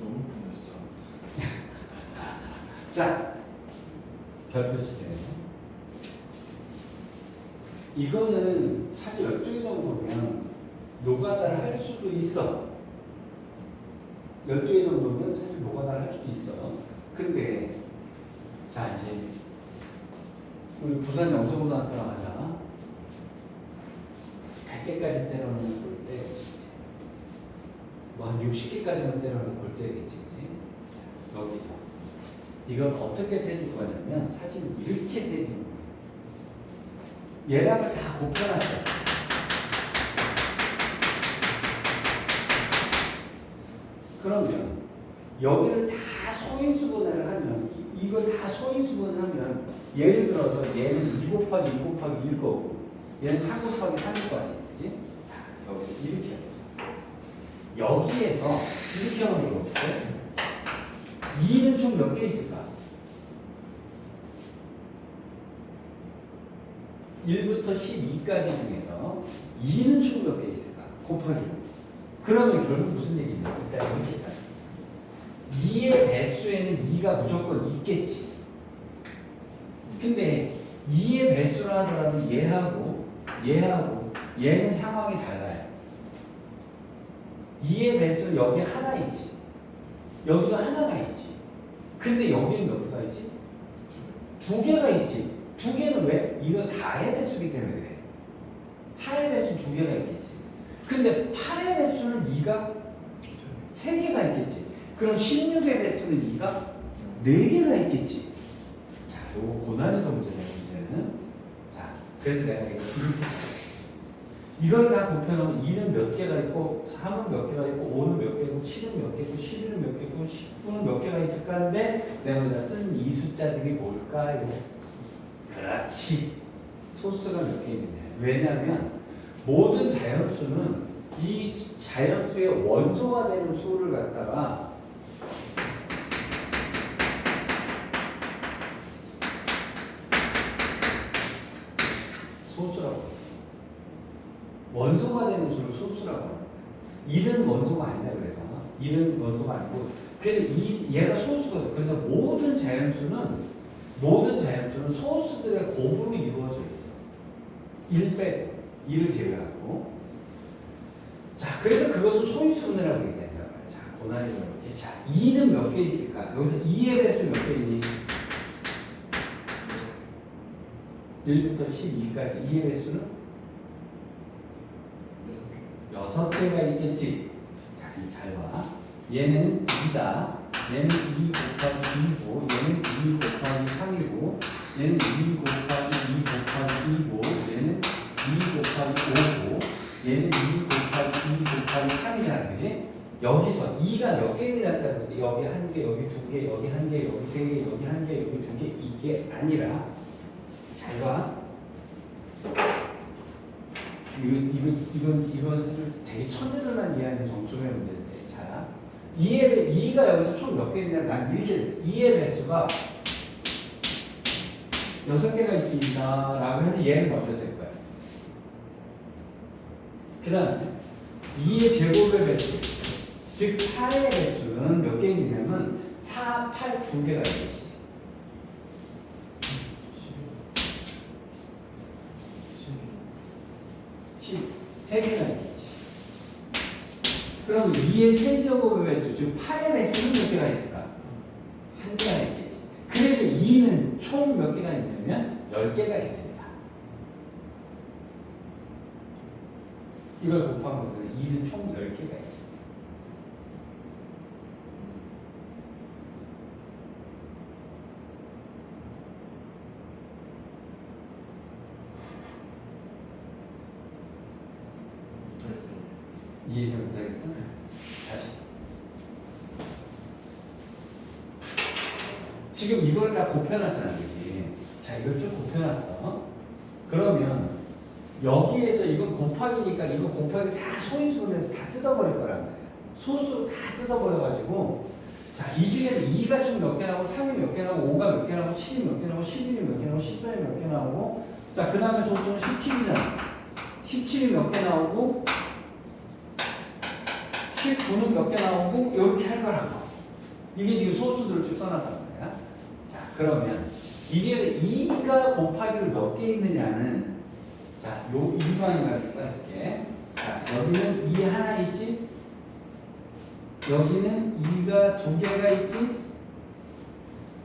너무 크네 진짜. 자, 별표 시대에서 이거는 사실 12개 정도면 노가다를 할 수도 있어. 12개 정도면 사실 노가다를 할 수도 있어. 근데 자, 이제 우리 부산 영서고등학교 나가자. 100개까지 때려놓는 골대. 뭐 한 60개까지만 때려놓는 골대겠지. 그치? 여기서 이건 어떻게 세줄 거냐면 사실 이렇게 세주는 거예요. 얘랑을 다 곱해놨어. 그러면 여기를 다 소인수분해를 하면 이걸 다 소인수분을 하면 예를 들어서 얘는 2 곱하기 2 곱하기 1 거고 얘는 3 곱하기 3일 거 아니야. 그치? 여기 이렇게 하죠. 여기에서 이렇게 하면 되겠고 2는 총 몇 개 있을까? 1부터 12까지 중에서 2는 총 몇 개 있을까? 곱하기. 그러면 결국 무슨 얘기냐? 일단 이렇게 딱 2의 배수에는 2가 무조건 있겠지. 근데 2의 배수라 하더라도 얘하고 얘는 상황이 달라요. 2의 배수는 여기 하나 있지. 여기도 하나가 있지. 근데 여기는 몇 개가 있지? 두 개가 있지. 두 개는 왜? 이거 4의 배수기 때문에 그래. 4의 배수는 두 개가 있겠지. 근데 8의 배수는 2가 3개가 있겠지. 그럼 16의 배수는 2가 4개가 있겠지. 자, 요거 고난이도 문제네, 문제는. 자, 그래서 내가 이거 이렇게 이걸 다 곱해놓으면 2는 몇 개가 있고 3은 몇 개가 있고 5는 몇 개고 7은 몇 개고 11은 몇 개고 19는 몇 개가 있을까 하는데 내가 여기다 쓴 이 숫자들이 뭘까요? 그렇지. 소수가 몇 개 있느냐. 왜냐하면 모든 자연수는 이 자연수의 원소가 되는 수를 갖다가 소수라고 해요. 원소가 되는 수를 소수라고 합니다. 1은 원소가 아니다 그래서 1은 원소가 아니고 그래서 얘가 소수거든. 그래서 모든 자연수는 소수들의 곱으로 이루어져 있어. 1 빼고 1을 제외하고. 자, 그래서 그것을 소인수분해라고 얘기한단 말이야. 자, 고난이도 이렇게. 자, 2는 몇 개 있을까? 여기서 2의 배수 몇 개이니? 1부터 12까지 2의 배수는 6개가 있겠지. 자, 잘 봐. 얘는 2다. 얘는 2 곱하기 2고, 얘는 2 곱하기 3이고, 얘는 2 곱하기 2 곱하기 2고, 얘는 2 곱하기 5고, 얘는 2 곱하기 2 곱하기 3이잖아, 그지? 여기서 2가 몇 개이라는 거 여기 한 개, 여기 두 개, 여기 한 개, 여기 세 개, 여기 한 개, 여기 두 개, 이게 아니라, 잘 봐. 이건 사실 되게 천재들만 이해하는 정수의 문제인데, 자, 2가 여기서 총 몇 개 있냐면, 난 이렇게 2의 배수가 6개가 있습니다. 라고 해서 얘는 먼저 될 거야. 그 다음에 2의 제곱의 배수, 즉 4의 배수는 몇 개 있냐면 4, 8, 2개가 있겠지. 3개가 있겠지. 그럼 2의 세제곱의 배수, 즉 8의 배수는 몇 개가 있을까? 1개가 있겠지. 그래서 2는 총 몇 개가 있냐면 10개가 있습니다. 이걸 곱한 것은 2는 총 10개가 있습니다. 이해를 못하겠어? 다시. 지금 이걸 다 곱해놨잖아, 그지? 자, 이걸 좀 곱해놨어. 그러면 여기에서 이건 곱하기니까 이거 곱하기 다 소인수분해서 다 뜯어버릴 거란 말이야. 소수로 다 뜯어버려가지고 자, 이 중에서 2가 총 몇 개 나오고 3이 몇 개 나오고 5가 몇 개 나오고 7이 몇 개 나오고 11이 몇 개 나오고 14이 몇 개 나오고 자, 그 다음에 소수는 17이잖아. 17이 몇 개 나오고 19는 몇 개 나오고 이렇게 할 거라고. 이게 지금 소수들을 쭉 써놨단 말이야. 자, 그러면 이제 2가 곱하기를 몇 개 있느냐는 자, 요 일반을 가지고 따질게. 자, 여기는 2 하나 있지? 여기는 2가 2개가 있지?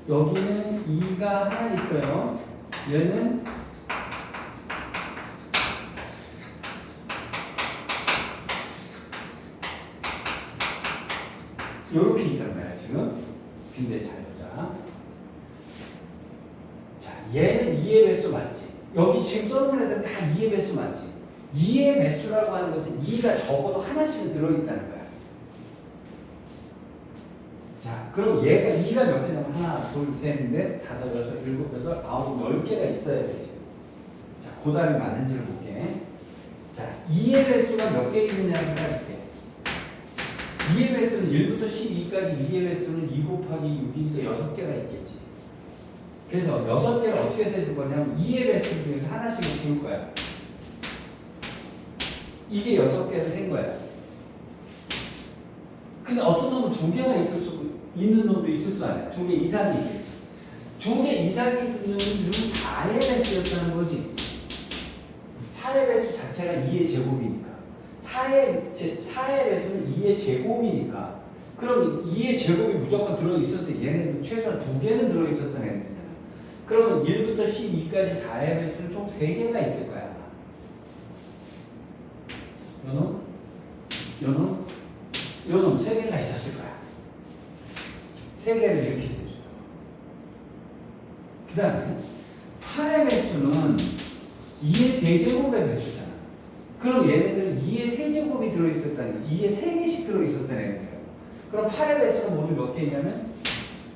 여기는 2가 하나 있어요. 얘는 요렇게 있단 말이야, 지금. 근데 잘 보자. 자, 얘는 2의 배수 맞지? 여기 지금 써놓은 애들은 다 2의 배수 맞지? 2의 배수라고 하는 것은 2가 적어도 하나씩은 들어있다는 거야. 자, 그럼 얘가 2가 몇 개냐면 하나, 둘, 셋, 넷, 다섯, 여섯, 일곱, 여덟, 아홉, 10개가 있어야 되지. 자, 그 다음에 맞는지를 볼게. 자, 2의 배수가 몇 개 있느냐를 따질게. 2의 배수는 1부터 12까지 2의 배수는 2 곱하기 6이니까 6개가 있겠지. 그래서 6개를 어떻게 세줄 거냐면 2의 배수 중에서 하나씩을 지울 거야. 이게 6개를 센 거야. 근데 어떤 놈은 2개가 있을 수 있는 놈도 있을 수 아니야. 2개 이상이 있겠지. 두 개 이상이 있는 4의 배수였다는 거지. 4의 배수 자체가 2의 제곱이니까. 4의 배수는 2의 제곱이니까. 그럼 2의 제곱이 무조건 들어있을 때 얘네는 최소한 2개는 들어있었던 애들이잖아. 그러면 1부터 12까지 4의 배수는 총 3개가 있을 거야. 요놈 3개가 있었을 거야. 3개를 이렇게 되죠. 그 다음에 8의 배수는 2의 세제곱의 배수잖아. 그럼 얘네들은 2의 세제곱이 들어있었다는 거야. 2의 3개씩 들어있었다는 애들이에요. 그럼 8의 배수는 모두 몇 개냐면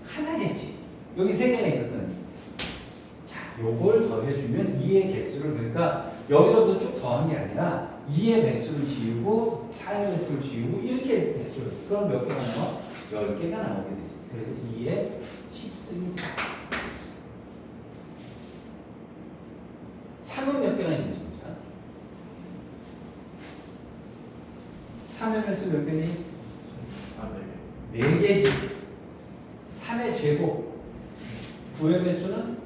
하나겠지. 여기 3개가 있었다는 거야. 자, 요걸 더해주면 2의 개수를, 그러니까 여기서도 쭉 더한 게 아니라 2의 배수를 지우고 4의 배수를 지우고 이렇게 배수를, 그럼 몇 개가 나와? 10개가 나오게 되지. 그래서 2의 10승이다. 3은 몇 개가 있는지 보자. 3의 배수 몇 개니? 아, 네. 4개지. 3의 제곱. 9의 배수는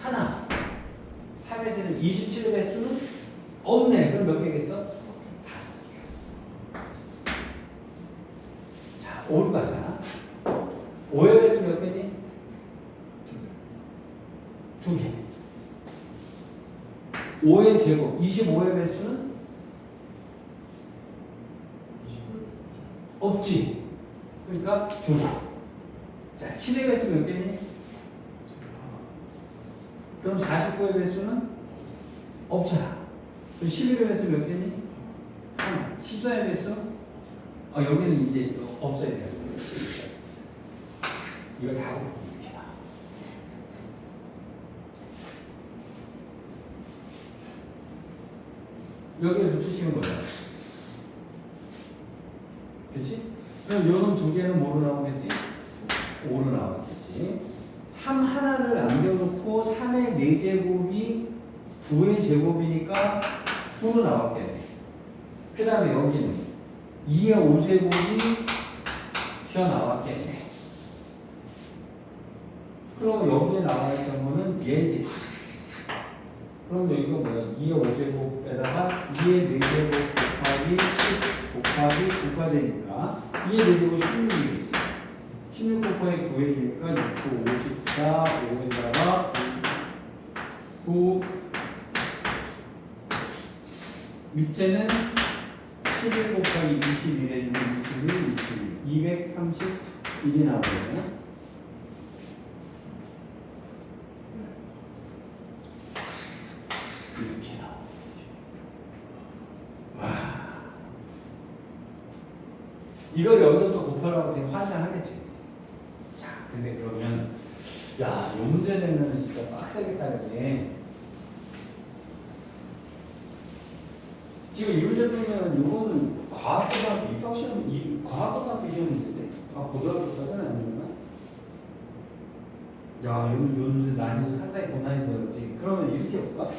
하나. 3의 세는 27의 배수는 없네. 그럼 몇 개겠어? 5개. 자, 5로 가자. 5의 배수 몇 개니? 2개. 5의 제곱, 25의 배수는? 25. 없지. 그러니까 2개. 자, 7의 배수 몇 개니? 그럼 49의 배수는? 없잖아. 그럼 11의 배수 몇 개니? 하나. 14의 배수? 여기는 이제 없어야 돼요. 이거 다 하고 이렇게 나와. 여기에 루트식은 뭐야? 그치? 그럼 요런 2개는 뭐로 나오겠지? 5로 나오겠지. 3 하나를 남겨놓고 3의 4제곱이 9의 제곱이니까 9로 나왔겠네. 그 다음에 여기는 2의 5제곱이 튀어나왔겠네. 그럼 여기에 나와있던 거는 얘겠지. 그럼 여기가 뭐야? 2의 5제곱에다가 2의 4제곱 곱하기 10 곱하기 9가 되니까 2의 4제곱 16이겠지. 16 곱하기 9해주니까 6, 9, 54, 5에다가 9, 밑에는 11 곱하기 21 해주면 21, 231이 나오거든요. 이렇게 나오죠. 와. 이걸 여기서 또 곱하려고 되게 환장하겠지. 자, 근데 그러면, 야, 요 문제 내면 진짜 빡세겠다, 그지? 지금 이 문제 보면 이거는 과학고등학교 입학시험, 과학고등학교 시험 문제인데? 과학고등학교까지는 아니구나? 야, 요 문제 난이도 상당히 고난이도였지. 그러면 이렇게 해볼까?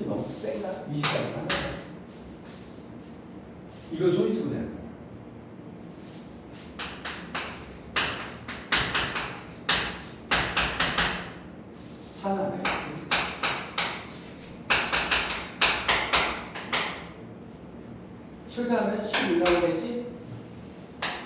너무 센가? 20까지 하나? 이거 소리 쓰고 내는 거야. 하나. 출가하면 11 나오겠지?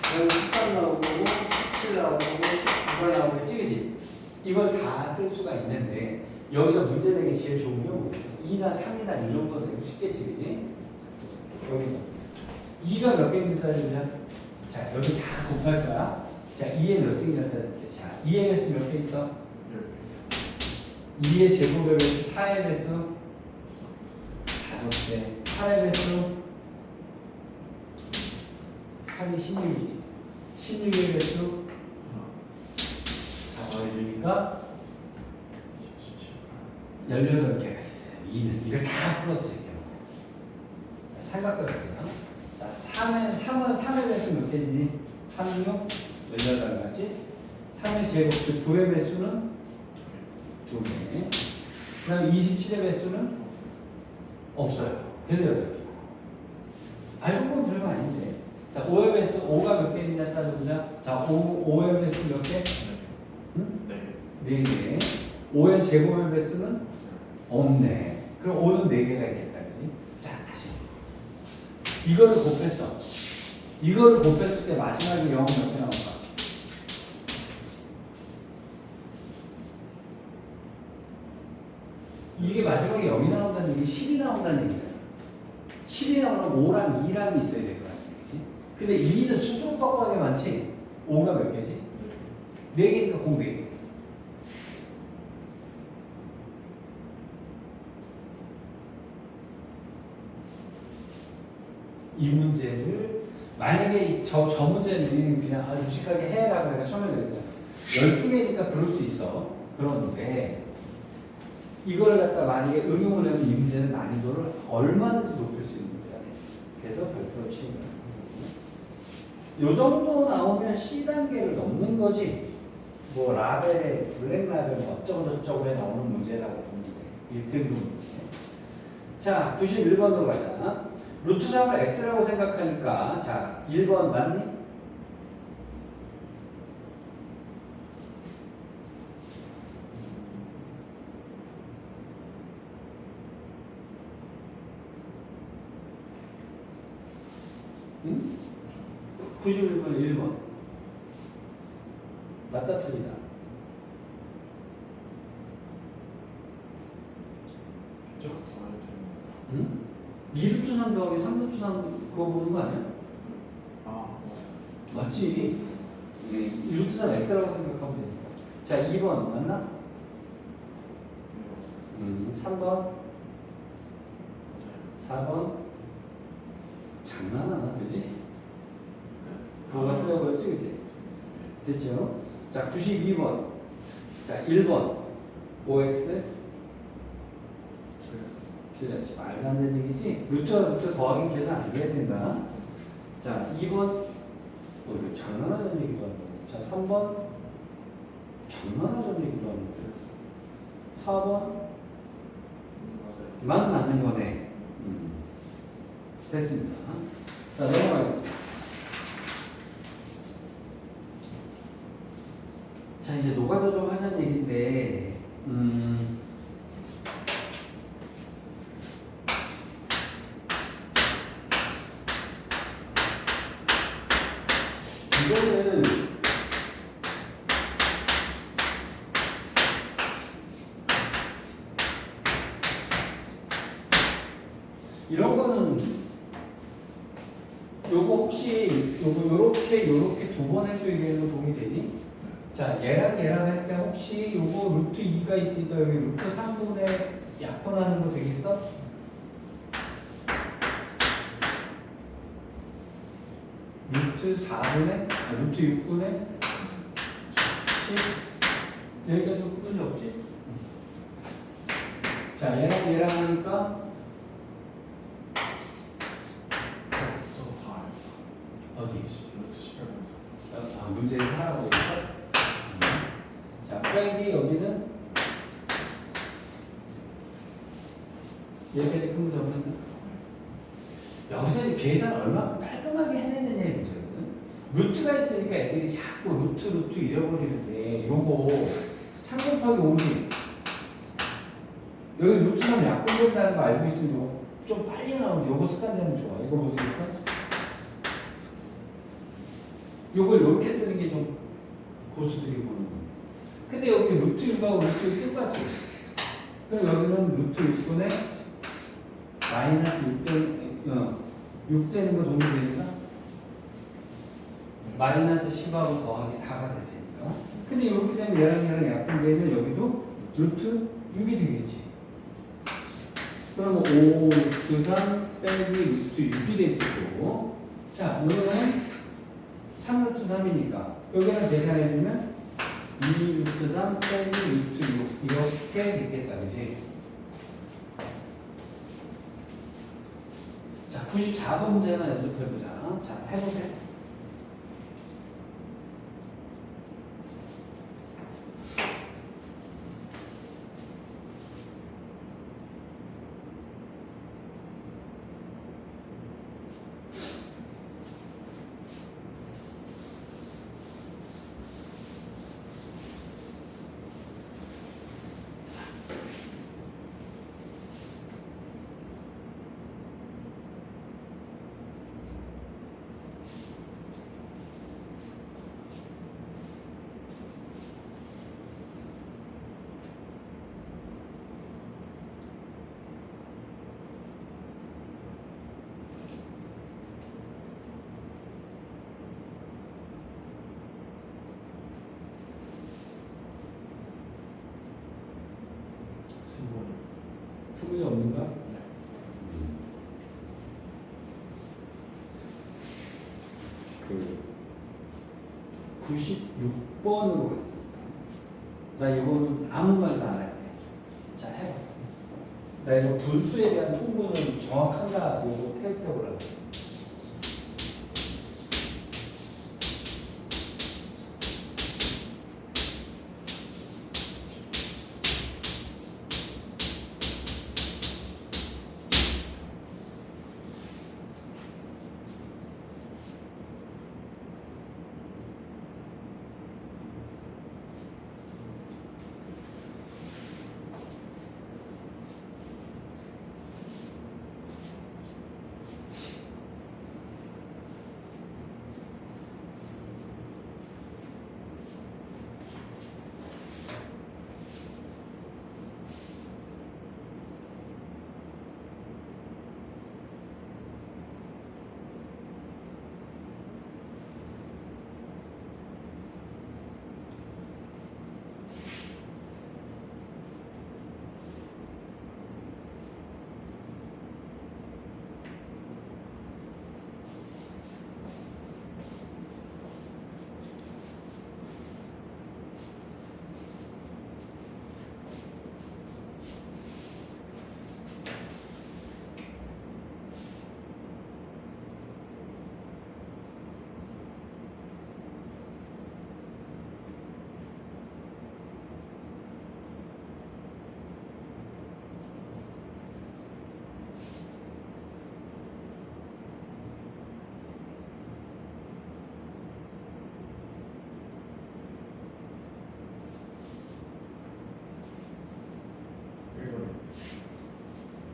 그다음에 13 나오고 17 나오고 19가 나오겠지? 그지? 이걸 다 쓸 수가 있는데 여기서 문제 내기 제일 좋은 게 뭐겠어? 2나 3이나 이 정도 되고 쉽겠지, 그지? 여기서 2가 몇 개입니까? 자, 여기 다 곱할 거야. 자, 2에 몇 승이나 이렇게. 자, 2의 배수 몇 개 있어? 2의 제곱의 배수, 4의 배수 5개, 8의 배수 8이 16이지. 16의 배수 다 더해주니까 18개가 있어요. 2는. 이거 다 플러스 이렇게. 삼각형이야. 자, 3의 배수 몇 개지? 3, 6, 18 맞지? 3의 제곱, 즉 9의 배수는 2개. 그 다음에 27의 배수는 없어요. 그래서 8개. 알고 보면 별거 아닌데. 자, 5의 배수 5가 몇 개냐 따져보자. 자, 5의 배수 몇 개? 응? 네. 4개. 5의 제곱의 배수는 없어요. 없네. 그럼 5는 4개가 있겠다. 그지? 자, 다시. 이거를 곱했어. 이거를 곱했을 때 마지막에 0은 몇 개 나올까? 이게 마지막에 0이 나온다는 얘기 10이 나온다는 얘기잖아. 10이 나오면 5랑 2랑 있어야 될 거야. 그치? 근데 2는 수두룩 빡빡하게 많지? 5가 몇 개지? 4개니까 공 4개. 이 문제를 만약에 저 문제는 그냥 무식하게 해라고 내가 처음에 그랬잖아. 12개니까 그럴 수 있어. 그런데 이걸 갖다 만약에 응용을 하면 이 문제는 난이도를 얼마든지 높일 수 있는 문제가 돼. 그래서 별표를 치는 거야. 요 정도 나오면 C단계를 넘는 거지. 뭐 라벨에 블랙 라벨 뭐 어쩌고저쩌고에 나오는 문제라고 보면 돼. 1등급 문제. 자, 91번으로 가자. 루트 3을 x라고 생각하니까 자, 1번 맞니? 응? 91번 1번 맞다 틀리다. 저거 더 해야 되는 응? 2루트 3 더하기 3루트 3 그거 보는 거 아니야? 아, 맞아요. 맞지? 2루트 3 x라고 생각하면 되니까. 자, 2번 맞나? 네, 맞아요. 3번 맞아요. 4번 장난하나 그지? 네. 그거가 틀려버렸지 그지? 됐죠? 자, 92번 자, 1번 5x 틀렸지. 말도 안 되는 얘기지? 루트와 루트 더하기 계산 안 돼야 된다. 자, 2번 이거 장난하자는 얘기도 안 되고. 자, 3번 장난하자는 얘기도 안 되고. 4번 맞아요. 만 맞는 거네. 됐습니다. 자, 넘어가겠습니다. 자, 이제 노가다 좀 하자는 얘기인데, 이거는 이런 거는 요거 혹시 요렇게 두 번 해주기에는 도움이 되니? 자, 얘랑 할 때 혹시 요거 루트 2가 있으니까 여기 루트 3분의 약분하는 거 되겠어? 루트 4분의 루트 6분의 10 여기까지 문제 없지? 자, 얘랑 하니까 저거 4예요. 어디? 루트 18에서. 문제를 하라고 했어? 자, 빼기 여기는 여기까지 큰 문제 없는데? 여기서 이제 계산 얼마나 깔끔하게 해내느냐의 문제거든. 루트가 있으니까 애들이 자꾸 루트 잃어버리는데 요거 3 곱하기 5니 여기 루트만 약분된다는 거 알고 있으면 좀 빨리 나오는데 요거 습관되면 좋아. 이거 모르겠어? 요걸 이렇게 쓰는 게 좀 고수들이 보는 거야. 근데 여기 루트 6하고 루트 똑같지? 그럼 여기는 루트 6분의 마이너스 6 되는 거 동일되니까 마이너스 10하고 더하기 4가 될 테니까. 근데 이렇게 되면 얘랑 약분되면 여기도 루트 6이 되겠지. 그러면 5 루트 3 빼기 루트 6이 됐을 거고. 자, 여기는 3 루트 3이니까 여기랑 계산해주면 2 루트 3 빼기 루트 6 이렇게 됐겠다, 그지? 자, 94번 문제 하나 연습해보자. 자, 해보세요. 문제 없는가? 네. 그 96번으로 했습니다. 나 이거는 아무 말도 안 할게. 자, 해봐. 나 이거 분수에 대한 통분은 정확한가 이거 테스트 해보려고.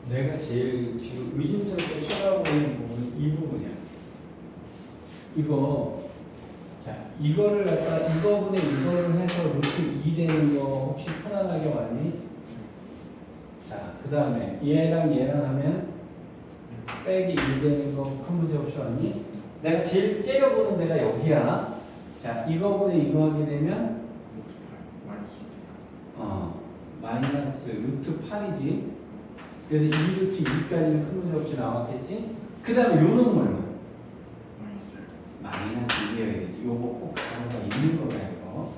내가 제일 지금 의심스럽게 쳐다보고 있는 부분은 이 부분이야. 이거, 자, 이거를 갖다 이거분에 이거를 해서 루트 2 되는 거 혹시 편안하게 왔니? 자, 그 다음에 얘랑 얘랑 하면 빼기 1 되는 거 큰 문제 없이 왔니? 내가 제일 째려보는 데가 여기야. 자, 이거분에 이거 하게 되면 마이너스 루트 8이지. 그래서 2루트 2까지는 큰 문제 없이 나왔겠지? 그 다음에 요 놈을 마이너스 1이어야 되지. 요거 꼭 단어가 있는 거라 해서.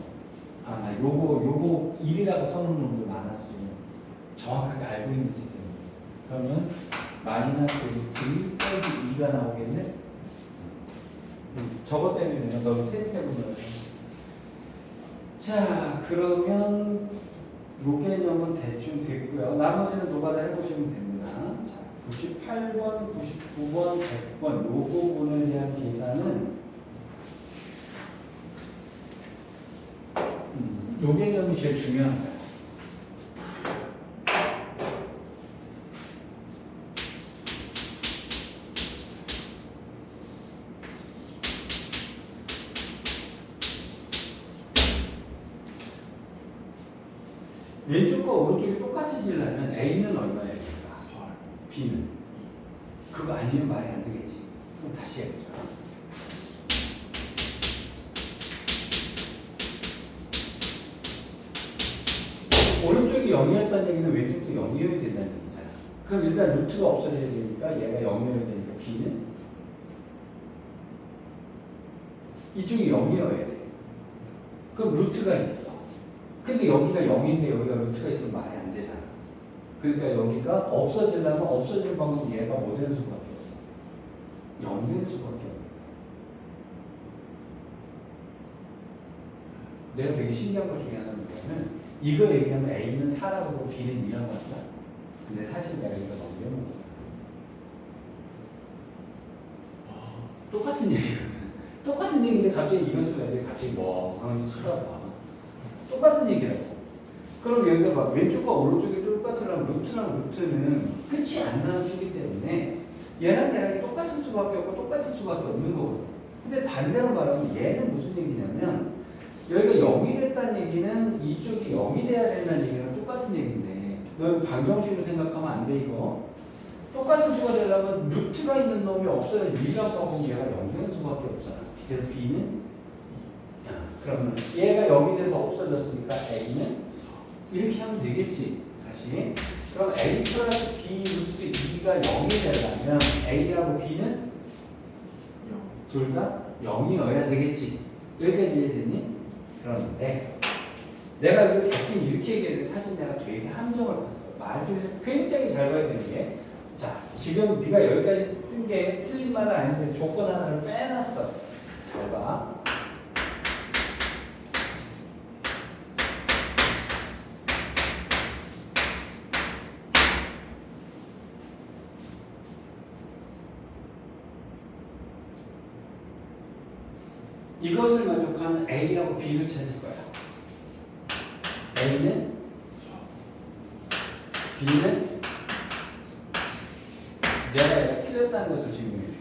아, 나 요거 1이라고 써놓은 놈도 많아서 좀 정확하게 알고 있는 시스템. 그러면 마이너스 루트 1 빼기 2가 나오겠네? 저것 때문에 내가 너 테스트 해보면. 자, 그러면 요 개념은 대충 됐고요. 나머지는 노가다 해보시면 됩니다. 자, 98번, 99번, 100번 요 부분에 대한 계산은 요 개념이 제일 중요합니다. 왼쪽과 오른쪽이 똑같이 지려면 A는 얼마예요? 4. B는? 그거 아니면 말이 안 되겠지. 그럼 다시 해보자. 오른쪽이 0이었다는 얘기는 왼쪽도 0이어야 된다는 얘기잖아. 그럼 일단 루트가 없어져야 되니까 얘가 0이어야 되니까 B는? 이쪽이 0이어야 돼. 그럼 루트가 있어. 근데 여기가 0인데 여기가 루트가 있으면 말이 안 되잖아. 그러니까 여기가 없어지려면 없어질 방법 얘가 뭐 되는 수밖에 없어. 0 되는 수밖에 없는 거야. 내가 되게 신기한 것 중에 하나는 뭐냐면 이거 얘기하면 A는 4라고 하고 B는 2라고 한다. 근데 사실 내가 이거 넘겨놓은 거야. 똑같은 얘기거든. 똑같은 얘기인데 갑자기 이거 쓰면 애들이 갑자기 뭐 하는지 쳐다봐. 똑같은 얘기라고. 그럼 여기가 막 왼쪽과 오른쪽이 똑같으려면 루트는 끝이 안 나는 수기 때문에 얘랑 얘랑 똑같은 수밖에 없고 똑같은 수밖에 없는 거거든. 근데 반대로 말하면 얘는 무슨 얘기냐면 여기가 0이 됐다는 얘기는 이쪽이 0이 돼야 된다는 얘기랑 똑같은 얘기인데 너 이거 방정식으로 생각하면 안 돼 이거. 똑같은 수가 되려면 루트가 있는 놈이 없어야 유리가 빠고 얘가 0 되는 수밖에 없잖아. 그래서 B는 그러면 얘가 0이 돼서 없어졌으니까 A는 이렇게 하면 되겠지. 다시. 그럼 A 플러스 B 루트 2가 0이 되려면 A하고 B는 0. 둘 다 0이어야 되겠지. 여기까지 이해됐니? 그런데 내가 이거 대충 이렇게 얘기했는데 사실 내가 되게 함정을 봤어. 말 중에서 굉장히 잘 봐야 되는 게, 자, 지금 네가 여기까지 쓴 게 틀린 말은 아닌데 조건 하나를 빼놨어. 잘 봐. 이것을 만족하는 A하고 B를 찾을 거야. A는 4. B는 내가 얘가 틀렸다는 것을 증명해 줄게.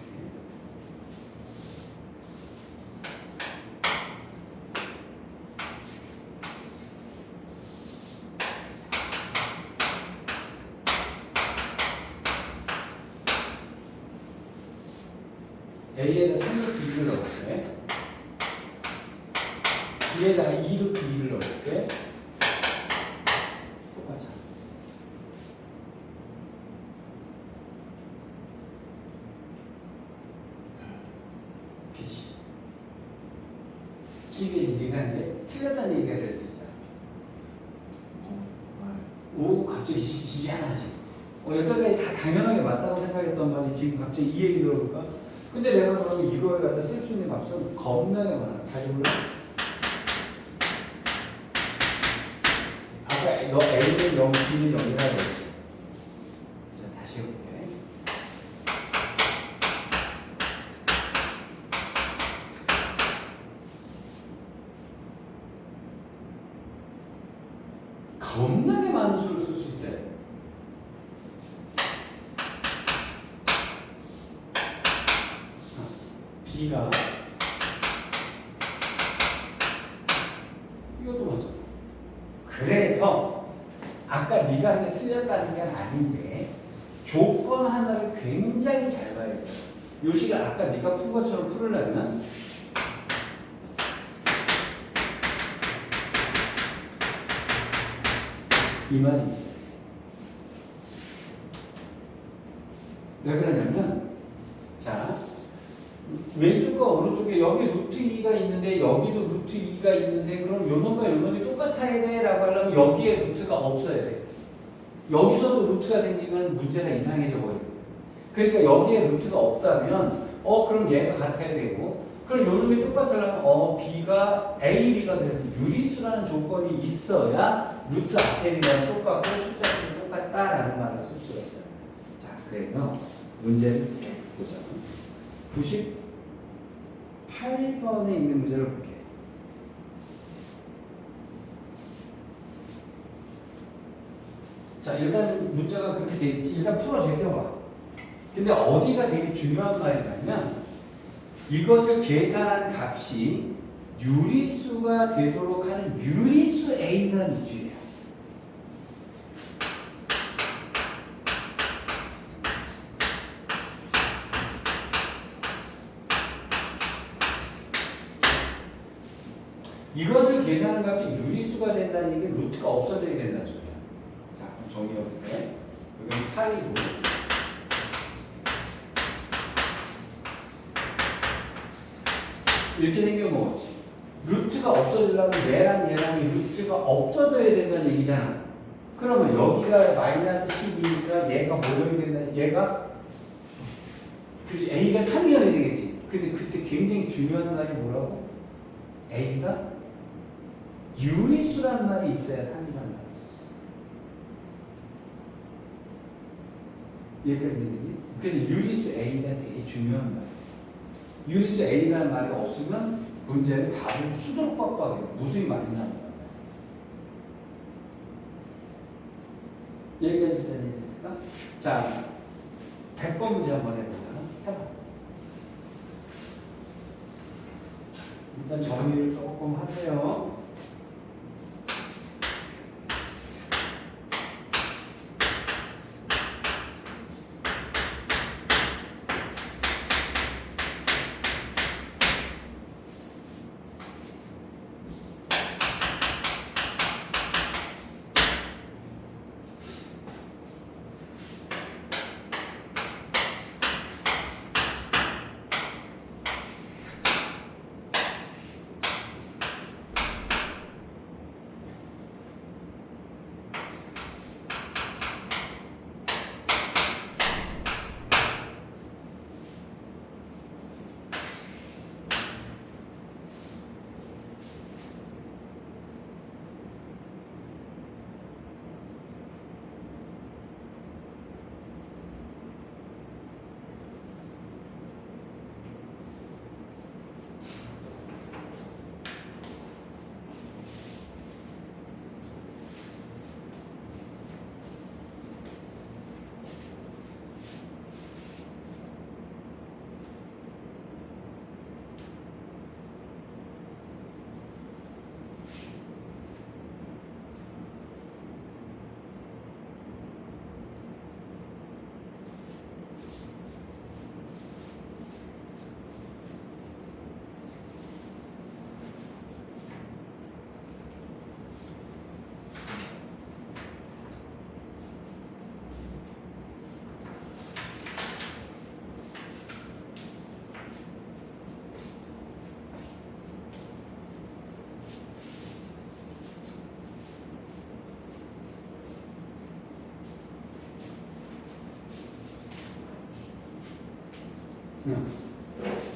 A에다 3루트 2를 넣을게. B에다가 2루트 2를 넣을게. 똑같아. 그치? 이게 네가 이제 틀렸다는 얘기가 될 수 있잖아. 오, 갑자기 희한하지. 여태까지 다 당연하게 맞다고 생각했던 말이 지금 갑자기 이 얘기 들어볼까? 근데 내가 그러면 이걸 갖다 쓸 수 있는 값은 겁나게 많아. 다시 불러. 아까 너 A는 0, B는 0이라고 했지. 자, 다시 해볼게. 겁나게 많은 수를 쓸 수 있어요. B가 이것도 맞아. 그래서 아까 네가 한 게 틀렸다는 게 아닌데 조건 하나를 굉장히 잘 봐야 돼. 요 시간 아까 네가 푼 것처럼 풀으려면 이 말이 있어요. 왜 그러냐면, 자, 왼쪽과 오른쪽에 여기 루트 2가 있는데 여기도 루트 2가 있는데 그럼 요 놈과 요 놈이 똑같아야 돼 라고 하려면 여기에 루트가 없어야 돼. 여기서도 루트가 생기면 문제가 이상해져 버려요. 그러니까 여기에 루트가 없다면 그럼 얘가 같아야 되고, 그럼 요 놈이 똑같으려면 B가 A, B가 돼서 유리수라는 조건이 있어야 루트 앞에 B랑 똑같고 숫자도 똑같다라는 말을 쓸 수가 있어요. 자, 그래서 문제는 보자. 98번에 있는 문제를 볼게. 자, 일단 문제가 그렇게 돼 있지. 일단 풀어 제껴봐. 근데 어디가 되게 중요한 말이냐면 이것을 계산한 값이 유리수가 되도록 하는 유리수 A가 밑줄이야. 이것을 계산한 값이 유리수가 된다는 얘기는 루트가 없어져야 된다는 소리야. 자, 그럼 정리 어떻게 해? 여기는 8이고 이렇게 생겨먹었지. 루트가 없어지려면 얘랑 이 루트가 없어져야 된다는 얘기잖아. 그러면 여기가 마이너스 12니까 얘가 뭐여야 된다? 얘가 그렇지, A가 3이어야 되겠지. 근데 그때 굉장히 중요한 말이 뭐라고? A가 유리수란 말이 있어야 3이라는 말이 있었어. 여기까지 되니? 그래서 유리수 A가 되게 중요한 말이야. 유리수 A라는 말이 없으면 문제는 답은 수두룩 빡빡해요. 무수히 많이 나온다. 여기까지 됐을까? 자, 100번 문제 한번 해보자. 해봐. 일단 정리를 조금 하세요.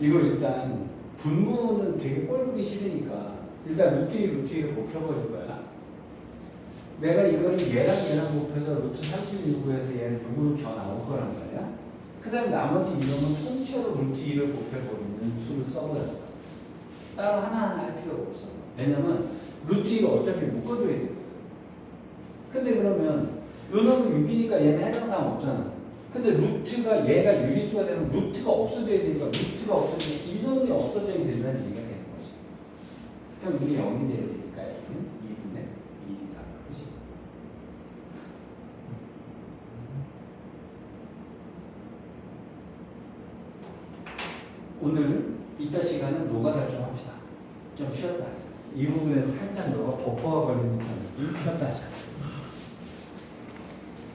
이거 일단 분모는 되게 꼴보기 싫으니까 일단 루트 2, 루트 2를 곱해버릴 거야. 내가 이거를 얘랑 곱해서 루트 36에서 얘를 6으로 겨 나올 거란 말이야. 그 다음에 나머지 이놈은 통째로 루트 2를 곱해버리는 수를 써버렸어. 따로 하나하나 할 필요가 없어. 왜냐면 루트 2가 어차피 묶어줘야 되거든. 근데 그러면 요 놈은 6이니까 얘는 해당사항 없잖아. 근데 루트가 얘가 유리수가 되면 루트가 없어져야 되니까 루트가 없어지면 이놈이 없어져야 된다는 얘기가 되는 거지. 그럼 이게 0이 돼야 되니까 여기는 1이네. 1이다. 그치? 오늘 이따 시간은 노가다를 좀 합시다. 좀 쉬었다 하자. 이 부분에서 살짝 너가 버퍼가 걸리는 느낌 쉬었다 하자.